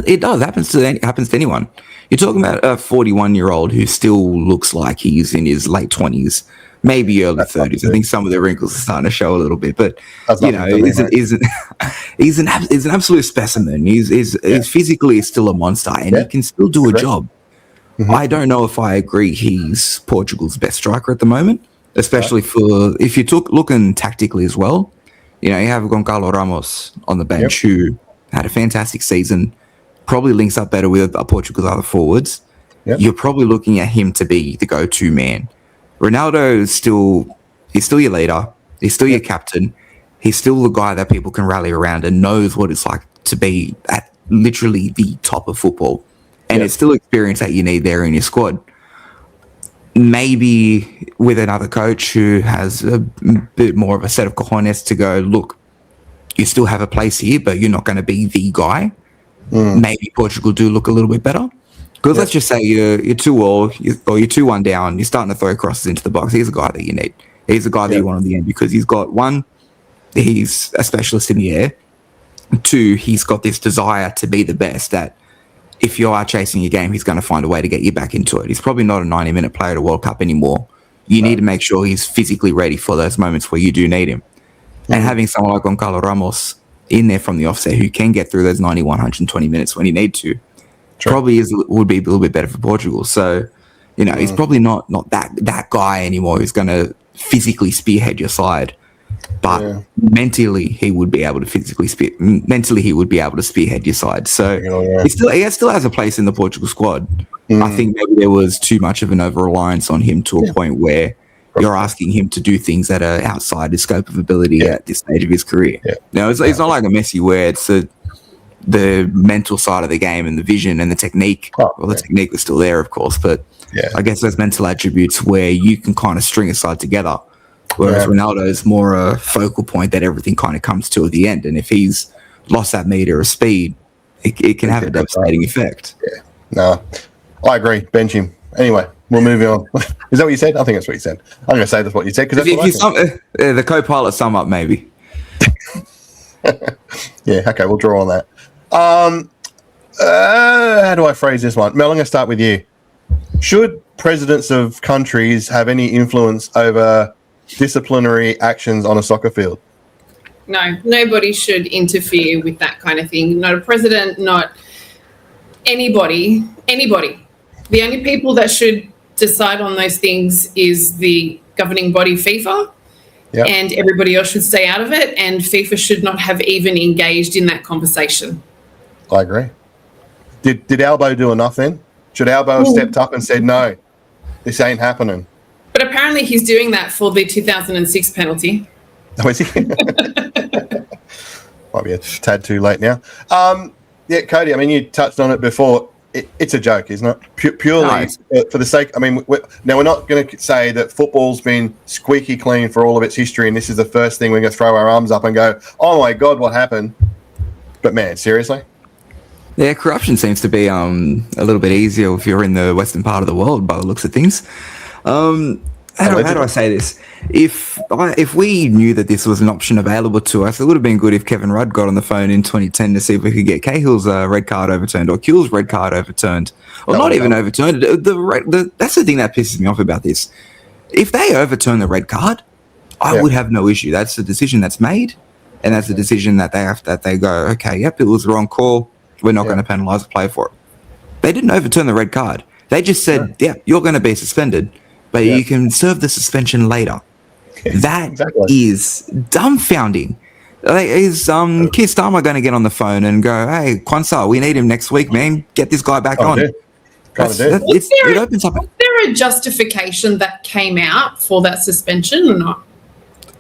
It does. Happens to anyone. You're talking about a 41-year-old who still looks like he's in his late 20s, maybe early 30s. I think some of the wrinkles are starting to show a little bit, but he's an absolute specimen. He's physically still a monster, and he can still do a job. Mm-hmm. I don't know if I agree he's Portugal's best striker at the moment, especially if you're looking tactically as well. You have Goncalo Ramos on the bench who had a fantastic season, probably links up better with Portugal's other forwards. Yep. You're probably looking at him to be the go-to man. Ronaldo is still your leader. He's still your captain. He's still the guy that people can rally around and knows what it's like to be at literally the top of football. And it's still experience that you need there in your squad. Maybe with another coach who has a bit more of a set of cojones to go, look, you still have a place here, but you're not going to be the guy. Maybe Portugal do look a little bit better. Because let's just say you're 2-0 or you're 2-1 down, you're starting to throw crosses into the box. He's the guy that you need. He's the guy that you want on the end because he's got, one, he's a specialist in the air. Two, he's got this desire to be the best that if you are chasing your game, he's going to find a way to get you back into it. He's probably not a 90-minute player at a World Cup anymore. You need to make sure he's physically ready for those moments where you do need him. And having someone like Goncalo Ramos in there from the offset who can get through those 90, 120 minutes when you need to, probably would be a little bit better for Portugal. So, he's probably not that guy anymore who's going to physically spearhead your side. But mentally, he would be able to spearhead your side. So he still has a place in the Portugal squad. I think maybe there was too much of an over-reliance on him to a point where you're asking him to do things that are outside his scope of ability at this stage of his career. Now, it's not like a Messi where it's the mental side of the game and the vision and the technique. The technique was still there, of course, but I guess those mental attributes where you can kind of string a side together. Whereas Ronaldo is more a focal point that everything kind of comes to at the end. And if he's lost that meter of speed, it can have a devastating effect. Yeah. No, I agree. Bench him. Anyway, we'll move on. Is that what you said? I think that's what you said. I'm going to say that's what you said because the co-pilot sum up, maybe. Okay, we'll draw on that. How do I phrase this one? Mel, I'm going to start with you. Should presidents of countries have any influence over disciplinary actions on a soccer field? No, nobody should interfere with that kind of thing. Not a president, not anybody. The only people that should decide on those things is the governing body, FIFA, and everybody else should stay out of it, and FIFA should not have even engaged in that conversation. I agree. Did Albo do enough then? Should Albo have stepped up and said, no, this ain't happening? But apparently he's doing that for the 2006 penalty. Oh, is he? Might be a tad too late now. Cody, I mean, you touched on it before. It's a joke, isn't it? Purely for the sake, I mean, we're not going to say that football's been squeaky clean for all of its history and this is the first thing we're going to throw our arms up and go, oh my God, what happened? But man, seriously? Yeah, corruption seems to be a little bit easier if you're in the western part of the world by the looks of things. how do I say this? If we knew that this was an option available to us, it would have been good if Kevin Rudd got on the phone in 2010 to see if we could get Cahill's red card overturned or Kuhl's red card overturned, or not even overturned. That's the thing that pisses me off about this. If they overturn the red card, I would have no issue. That's the decision that's made, and that's the decision that they go, okay, yep, it was the wrong call. We're not going to penalise the player for it. They didn't overturn the red card. They just said, you're going to be suspended, but you can serve the suspension later. That is dumbfounding. Is Keir Starmer going to get on the phone and go, hey, Kwanzaa, we need him next week, man. Get this guy back on. It opens up. Was there a justification that came out for that suspension or not?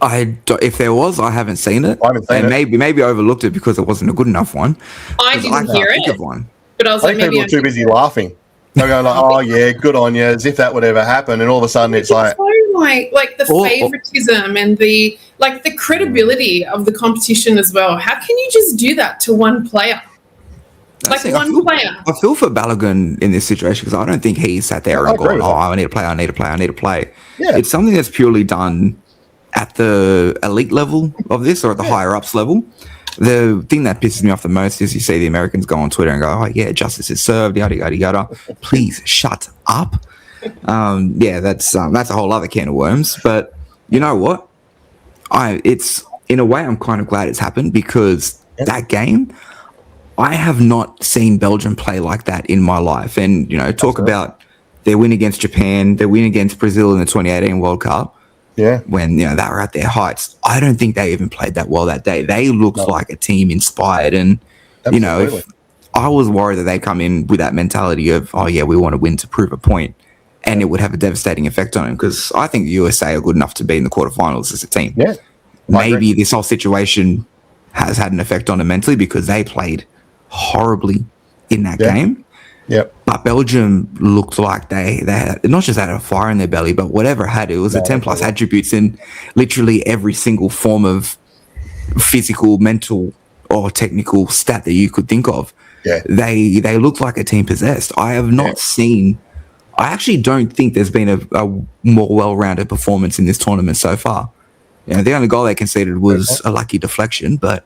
If there was, I haven't seen it. Maybe I overlooked it because it wasn't a good enough one. I didn't hear it. But I was like, maybe people were too busy laughing. They're going like, oh yeah, good on you, as if that would ever happen, and all of a sudden it's like the favoritism and the credibility of the competition as well. How can you just do that to one player? Player. I feel for Balogun in this situation because I don't think he sat there and going, I need to play. Yeah. It's something that's purely done at the elite level of this or at the higher ups level. The thing that pisses me off the most is you see the Americans go on Twitter and go, oh yeah, justice is served, yada yada yada. Please shut up. That's a whole other can of worms. But you know what? It's in a way I'm kind of glad it's happened because that game, I have not seen Belgium play like that in my life. And talk about their win against Japan, their win against Brazil in the 2018 World Cup. Yeah, when they were at their heights, I don't think they even played that well that day. They looked like a team inspired, and if I was worried that they come in with that mentality of, oh yeah, we want to win to prove a point, and it would have a devastating effect on them because I think the USA are good enough to be in the quarterfinals as a team. Yeah, maybe this whole situation has had an effect on them mentally because they played horribly in that game. Yep. But Belgium looked like they had not just had a fire in their belly, but whatever had it was a 10 plus attributes in literally every single form of physical, mental, or technical stat that you could think of. Yeah. They looked like a team possessed. I have not seen. I actually don't think there's been a more well-rounded performance in this tournament so far. The only goal they conceded was a lucky deflection, but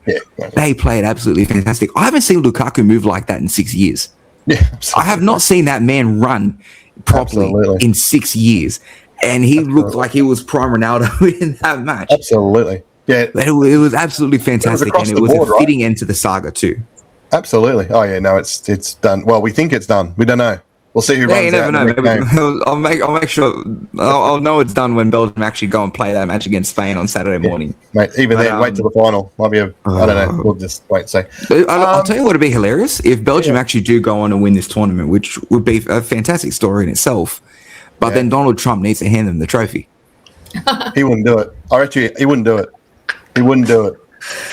they played absolutely fantastic. I haven't seen Lukaku move like that in 6 years. Yeah, I have not seen that man run properly in 6 years, and he looked like he was prime Ronaldo in that match. Absolutely, yeah, it was absolutely fantastic, and it was a fitting end to the saga too. Absolutely. Oh yeah, no, it's done. Well, we think it's done. We don't know. We'll see who runs out. You never know. I'll make sure. I'll know it's done when Belgium actually go and play that match against Spain on Saturday morning. Mate, even then, wait till the final. Might be I don't know. We'll just wait and see. I'll tell you what would be hilarious if Belgium actually do go on and win this tournament, which would be a fantastic story in itself. But then Donald Trump needs to hand them the trophy. He wouldn't do it. He wouldn't do it. He wouldn't do it.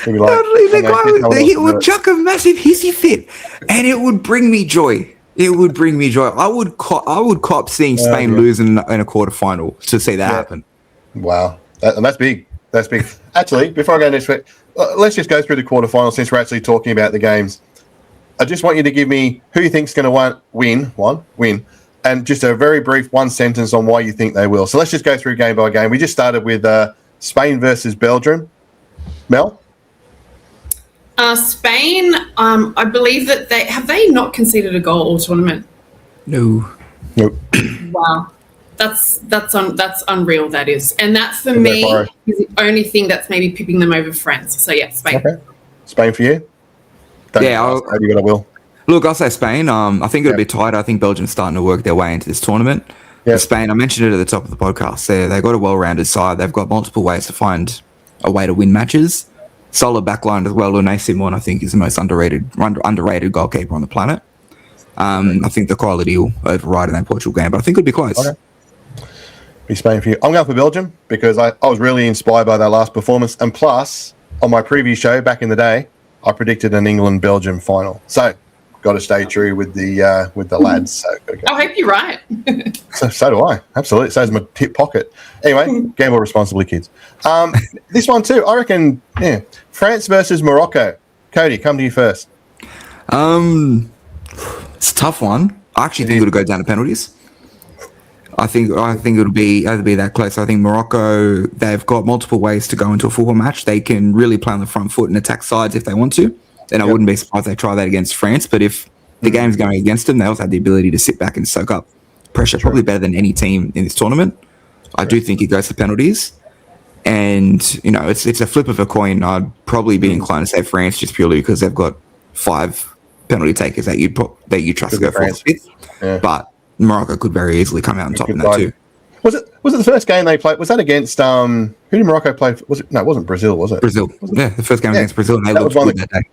He'd be like, he would chuck a massive hissy fit, and it would bring me joy. It would bring me joy. I would cop seeing Spain lose in a quarterfinal to see that happen. Wow, and that's big. That's big. Actually, before I go next week, let's just go through the quarterfinals since we're actually talking about the games. I just want you to give me who you think's going to win, and just a very brief one sentence on why you think they will. So let's just go through game by game. We just started with Spain versus Belgium. Mel? Spain, I believe that they not conceded a goal all tournament. No. Nope. Wow, that's unreal. That is, and that for me is the only thing that's maybe pipping them over France. So yeah, Spain. Okay. Spain for you? I will. Look, I'll say Spain. I think it'll be tight. I think Belgium's starting to work their way into this tournament. Spain, I mentioned it at the top of the podcast. They've got a well-rounded side. They've got multiple ways to find a way to win matches. Solid backline as well. Unai Simon, I think, is the most underrated goalkeeper on the planet. I think the quality will override in that Portugal game, but I think it'll be close. Okay. Be Spain for you. I'm going for Belgium because I was really inspired by their last performance, and plus, on my previous show back in the day, I predicted an England-Belgium final. So, got to stay true with the lads. So I hope you're right. so do I. Absolutely. So is my tip pocket. Anyway, gamble responsibly, kids. This one too, I reckon. Yeah, France versus Morocco. Cody, come to you first. It's a tough one. I actually think it'll go down to penalties. I think it'll be that close. I think Morocco, they've got multiple ways to go into a football match. They can really play on the front foot and attack sides if they want to. And I wouldn't be surprised they try that against France. But if the game's going against them, they also have the ability to sit back and soak up pressure, probably better than any team in this tournament. I do think it goes to penalties. And, you know, it's a flip of a coin. I'd probably be inclined to say France just purely because they've got 5 penalty takers that you trust to go for the fifth. Yeah. But Morocco could very easily come out on top in that too. Was it the first game they played? Was that against who did Morocco play? No, it wasn't Brazil, was it? Brazil. Yeah, the first game against Brazil, and they looked good that day.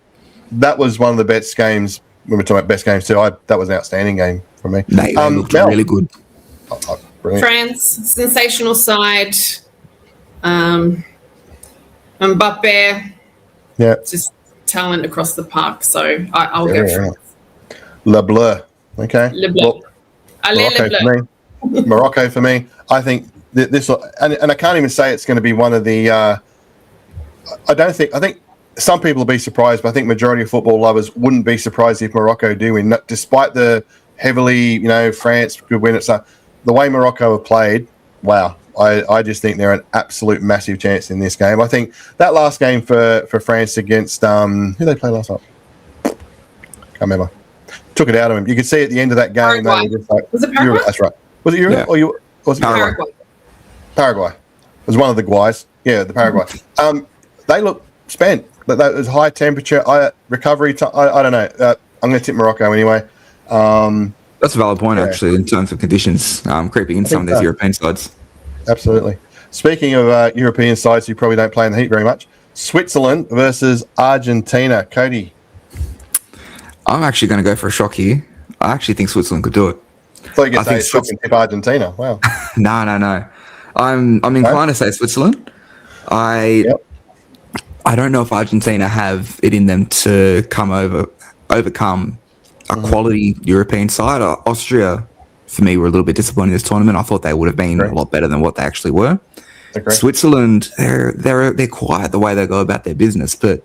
That was one of the best games. When we're talking about best games too, that was an outstanding game for me. They looked really good. France, sensational side. Mbappe, just talent across the park. So I'll go France. Le Bleu. Okay. Le Bleu. Well, Morocco for me. I think this, and I can't even say it's going to be one of the. I think some people will be surprised, but I think majority of football lovers wouldn't be surprised if Morocco do win, despite the heavily, France could win it. So the way Morocco have played, wow. I just think they're an absolute massive chance in this game. I think that last game for France against who they played last night? Can't remember. Took it out of him. You could see at the end of that game. Was it Paraguay? That's right. Was it Europe or was it Paraguay? Paraguay. It was one of the Guays. Yeah, the Paraguay. They look spent. That was high temperature. Recovery time. I don't know. I'm going to tip Morocco anyway. That's a valid point, actually, in terms of conditions creeping in some of these European sides. Absolutely. Speaking of European sides who probably don't play in the heat very much, Switzerland versus Argentina. Cody. I'm actually going to go for a shock here. I actually think Switzerland could do it. I thought you could say shock and tip Argentina. Wow. No. I'm inclined to say Switzerland. I don't know if Argentina have it in them to overcome a quality European side. Austria, for me, were a little bit disappointed in this tournament. I thought they would have been a lot better than what they actually were. Switzerland, they're quiet the way they go about their business, but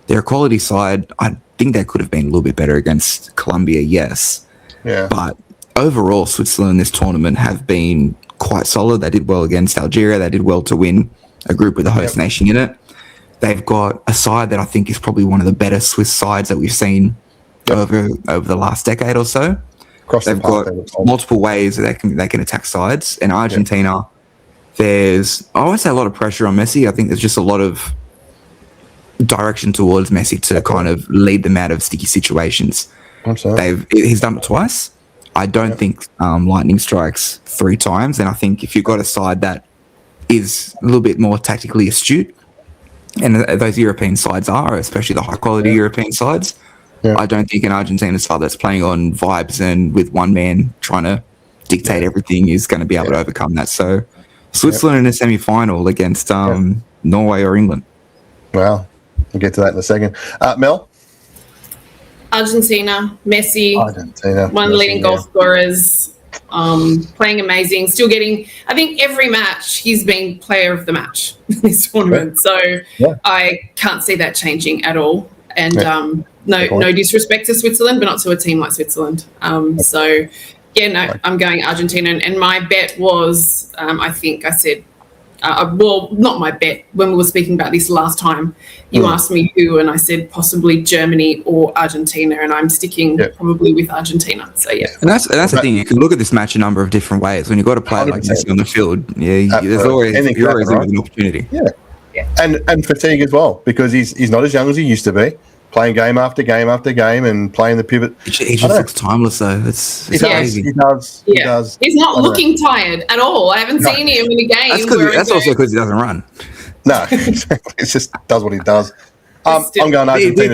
they're a quality side. I think they could have been a little bit better against Colombia, yes. Yeah. But overall, Switzerland this tournament have been quite solid. They did well against Algeria. They did well to win a group with the host nation in it. They've got a side that I think is probably one of the better Swiss sides that we've seen over the last decade or so. They've got multiple ways that they can attack sides. And Argentina, there's, I won't say a lot of pressure on Messi. I think there's just a lot of direction towards Messi to kind of lead them out of sticky situations. He's done it twice. I don't think lightning strikes 3 times. And I think if you've got a side that is a little bit more tactically astute, and those European sides are, especially the high-quality European sides, I don't think an Argentina side that's playing on vibes and with one man trying to dictate everything is going to be able to overcome that. So Switzerland in a semi-final against Norway or England. Wow. We'll get to that in a second. Mel? Argentina, Messi, one of the leading goal scorers, playing amazing, still getting, I think every match he's been player of the match in this tournament. So I can't see that changing at all. And no disrespect to Switzerland, but not to a team like Switzerland. I'm going Argentina. And my bet was, I think I said, not my bet. When we were speaking about this last time, you asked me who, and I said possibly Germany or Argentina, and I'm sticking probably with Argentina. So and that's the thing. You can look at this match a number of different ways. When you've got a player like Messi on the field, there's always an opportunity. And fatigue as well, because he's not as young as he used to be. Playing game after game after game and playing the pivot. He just looks timeless, though. It's crazy. He does. He's not looking tired at all. I haven't seen him in a game. That's also because he doesn't run. No, it just does what he does. I'm going Argentina.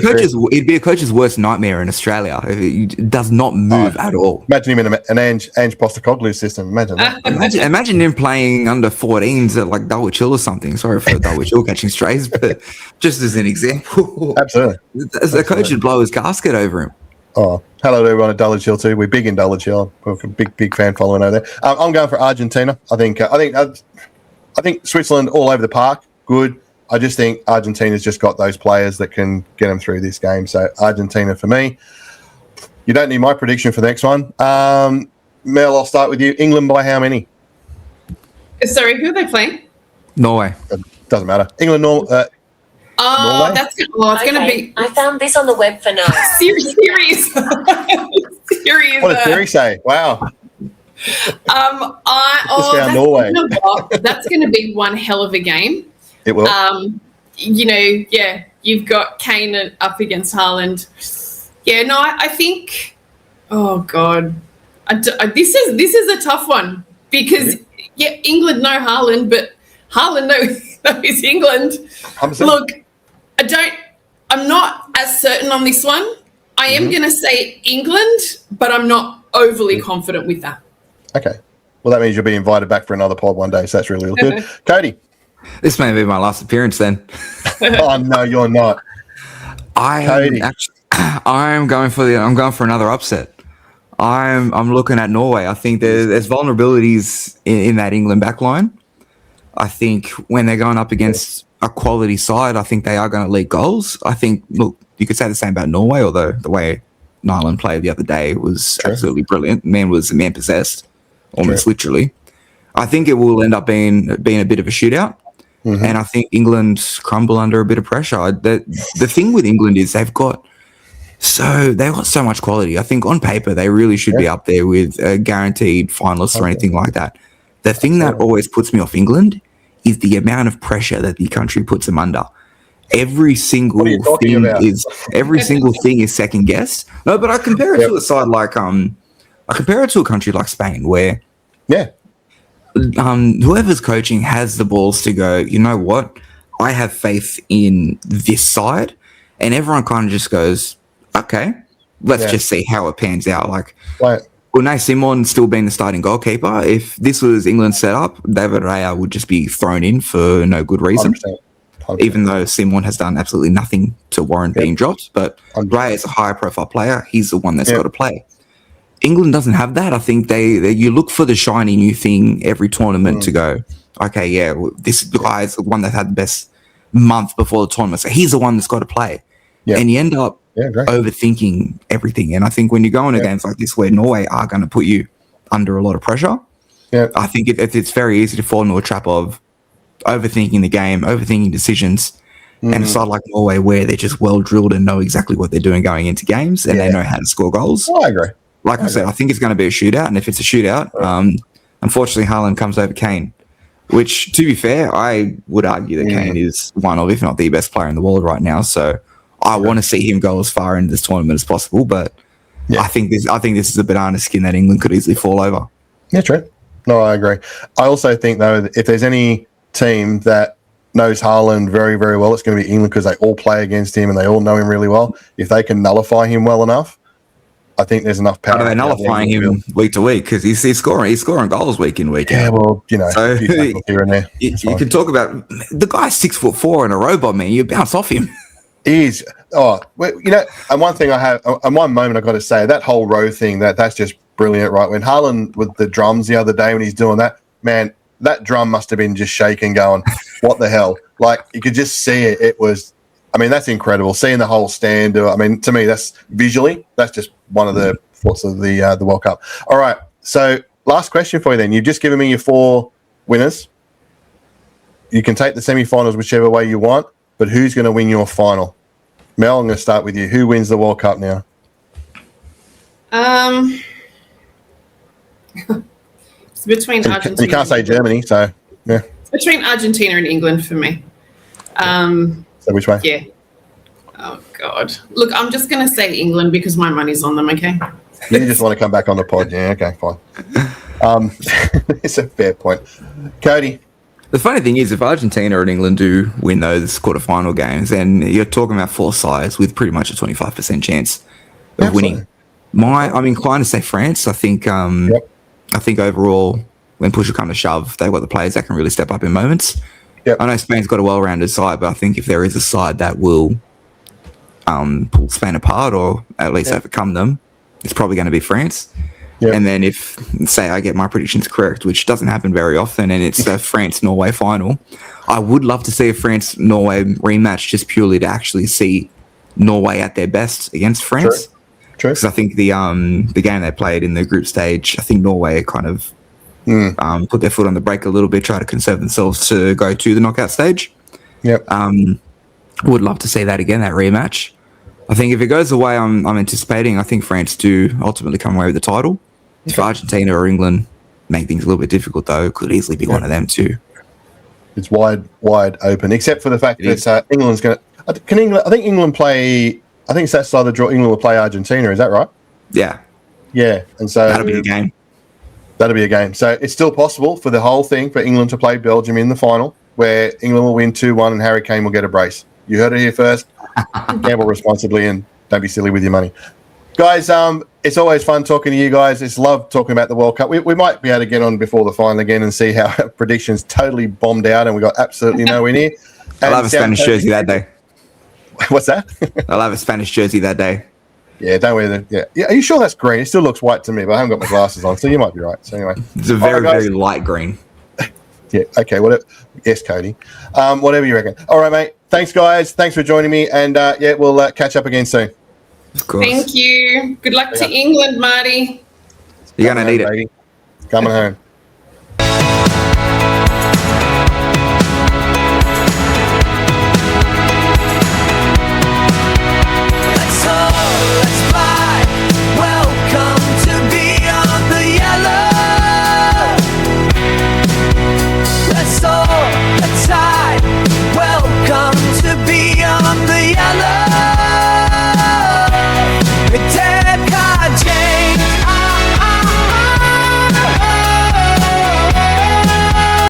He'd be a coach's worst nightmare in Australia. He does not move at all. Imagine him in an Ange Postecoglou system. Imagine that. Imagine him playing under 14s at like Dulwich Hill or something. Sorry for Dulwich Hill catching strays, but just as an example. Absolutely. The coach would blow his gasket over him. Oh, hello to everyone at Dulwich Hill too. We're big in Dulwich Hill. We're a big fan following over there. I'm going for Argentina. I think Switzerland all over the park. Good. I just think Argentina's just got those players that can get them through this game. So Argentina for me. You don't need my prediction for the next one. Mel, I'll start with you. England by how many? Sorry, who are they playing? Norway. Doesn't matter. England, Norway. It's going to be I found this on the web for now. series. Series. What did Theory say? Wow. Norway. You know what? That's going to be one hell of a game. It will. You've got Kane up against Haaland. Yeah, no, I think. Oh God, this is a tough one because England know Haaland, but Haaland knows England. 100%. Look, I'm not as certain on this one. I am going to say England, but I'm not overly confident with that. Okay. Well, that means you'll be invited back for another pod one day, so that's really good. Cody. This may be my last appearance then. Oh no, you're not. I'm going for another upset. I'm looking at Norway. I think there's vulnerabilities in that England back line. I think when they're going up against a quality side, I think they are going to leak goals. I think, look, you could say the same about Norway, although the way Nyland played the other day was absolutely brilliant. Man possessed, almost literally. I think it will end up being a bit of a shootout. And I think England crumble under a bit of pressure. The thing with England is they've got so much quality. I think on paper they really should be up there with guaranteed finalists or anything like that. The thing that always puts me off England is the amount of pressure that the country puts them under. Every single thing is second guessed. No, but I compare it to a side like I compare it to a country like Spain where whoever's coaching has the balls to go, you know what? I have faith in this side, and everyone kind of just goes, okay, let's just see how it pans out. Like, Unai Simon still being the starting goalkeeper. If this was England's setup, David Raya would just be thrown in for no good reason. 100%. Even though Simon has done absolutely nothing to warrant being dropped, but Raya is a higher profile player. He's the one that's got to play. England doesn't have that. I think you look for the shiny new thing every tournament to go, okay, this guy is the one that had the best month before the tournament, so he's the one that's got to play. And you end up overthinking everything. And I think when you go in a games like this where Norway are going to put you under a lot of pressure, I think it's very easy to fall into a trap of overthinking the game, overthinking decisions. And a side like Norway where they're just well drilled and know exactly what they're doing going into games and they know how to score goals. I agree. Like I said, I think it's going to be a shootout, and if it's a shootout, unfortunately, Haaland comes over Kane, which, to be fair, I would argue that Kane is one of, if not the best player in the world right now. So I want to see him go as far into this tournament as possible, but I think this is a banana skin that England could easily fall over. Yeah, true. No, I agree. I also think, though, that if there's any team that knows Haaland very, very well, it's going to be England because they all play against him and they all know him really well. If they can nullify him well enough, I think there's enough power. Are they nullifying him week to week because he's scoring goals week in week out? Yeah, well, so here and there. You can talk about the guy's 6'4" and a robot, man. You bounce off him. He is. Oh, and one thing and one moment I got to say, that whole row thing, that's just brilliant, right? When Haaland with the drums the other day when he's doing that, man, that drum must have been just shaking, going, what the hell? Like you could just see it. It was. I mean, that's incredible. Seeing the whole stand. I mean, to me, that's just one of the thoughts of the World Cup. All right. So, last question for you then. You've just given me your 4 winners. You can take the semi-finals whichever way you want, but who's going to win your final? Mel, I'm going to start with you. Who wins the World Cup now? It's between Argentina. You can't say Germany, so yeah. It's between Argentina and England for me. So which way? Yeah. Oh, God. Look, I'm just going to say England because my money's on them, okay? You just want to come back on the pod. Yeah, okay, fine. It's a fair point. Cody? The funny thing is, if Argentina and England do win those quarterfinal games, then you're talking about 4 sides with pretty much a 25% chance of winning. I'm inclined to say France. I think overall, when push will come to shove, they've got the players that can really step up in moments. I know Spain's got a well-rounded side, but I think if there is a side that will pull Spain apart or at least overcome them, it's probably going to be France. And then if, say, I get my predictions correct, which doesn't happen very often, and it's a France-Norway final, I would love to see a France-Norway rematch just purely to actually see Norway at their best against France. True. Because I think the game they played in the group stage, I think Norway kind of put their foot on the brake a little bit, try to conserve themselves to go to the knockout stage. Yep. Would love to see that again, that rematch. I think if it goes the way I'm anticipating, I think France do ultimately come away with the title. If Argentina or England make things a little bit difficult, though, it could easily be one of them too. It's wide open, except for the fact that England's going to. Can England? I think England play. I think it's that side of the draw. England will play Argentina. Is that right? Yeah. Yeah, and so That'll be a game. That'll be a game. So it's still possible for the whole thing for England to play Belgium in the final, where England will win 2-1 and Harry Kane will get a brace. You heard it here first. Gamble responsibly and don't be silly with your money. Guys, it's always fun talking to you guys. It's love talking about the World Cup. We might be able to get on before the final again and see how our predictions totally bombed out and we got absolutely nowhere near. I'll have a Spanish jersey that day. What's that? I'll have a Spanish jersey that day. Yeah, don't wear the. Yeah. Are you sure that's green? It still looks white to me, but I haven't got my glasses on, so you might be right. So anyway, It's a very light green. Yeah. Okay. Whatever. Yes, Cody. Whatever you reckon. All right, mate. Thanks, guys. Thanks for joining me, and we'll catch up again soon. Of course. Thank you. Good luck to England, Marty. You're gonna need it. Baby. Coming home.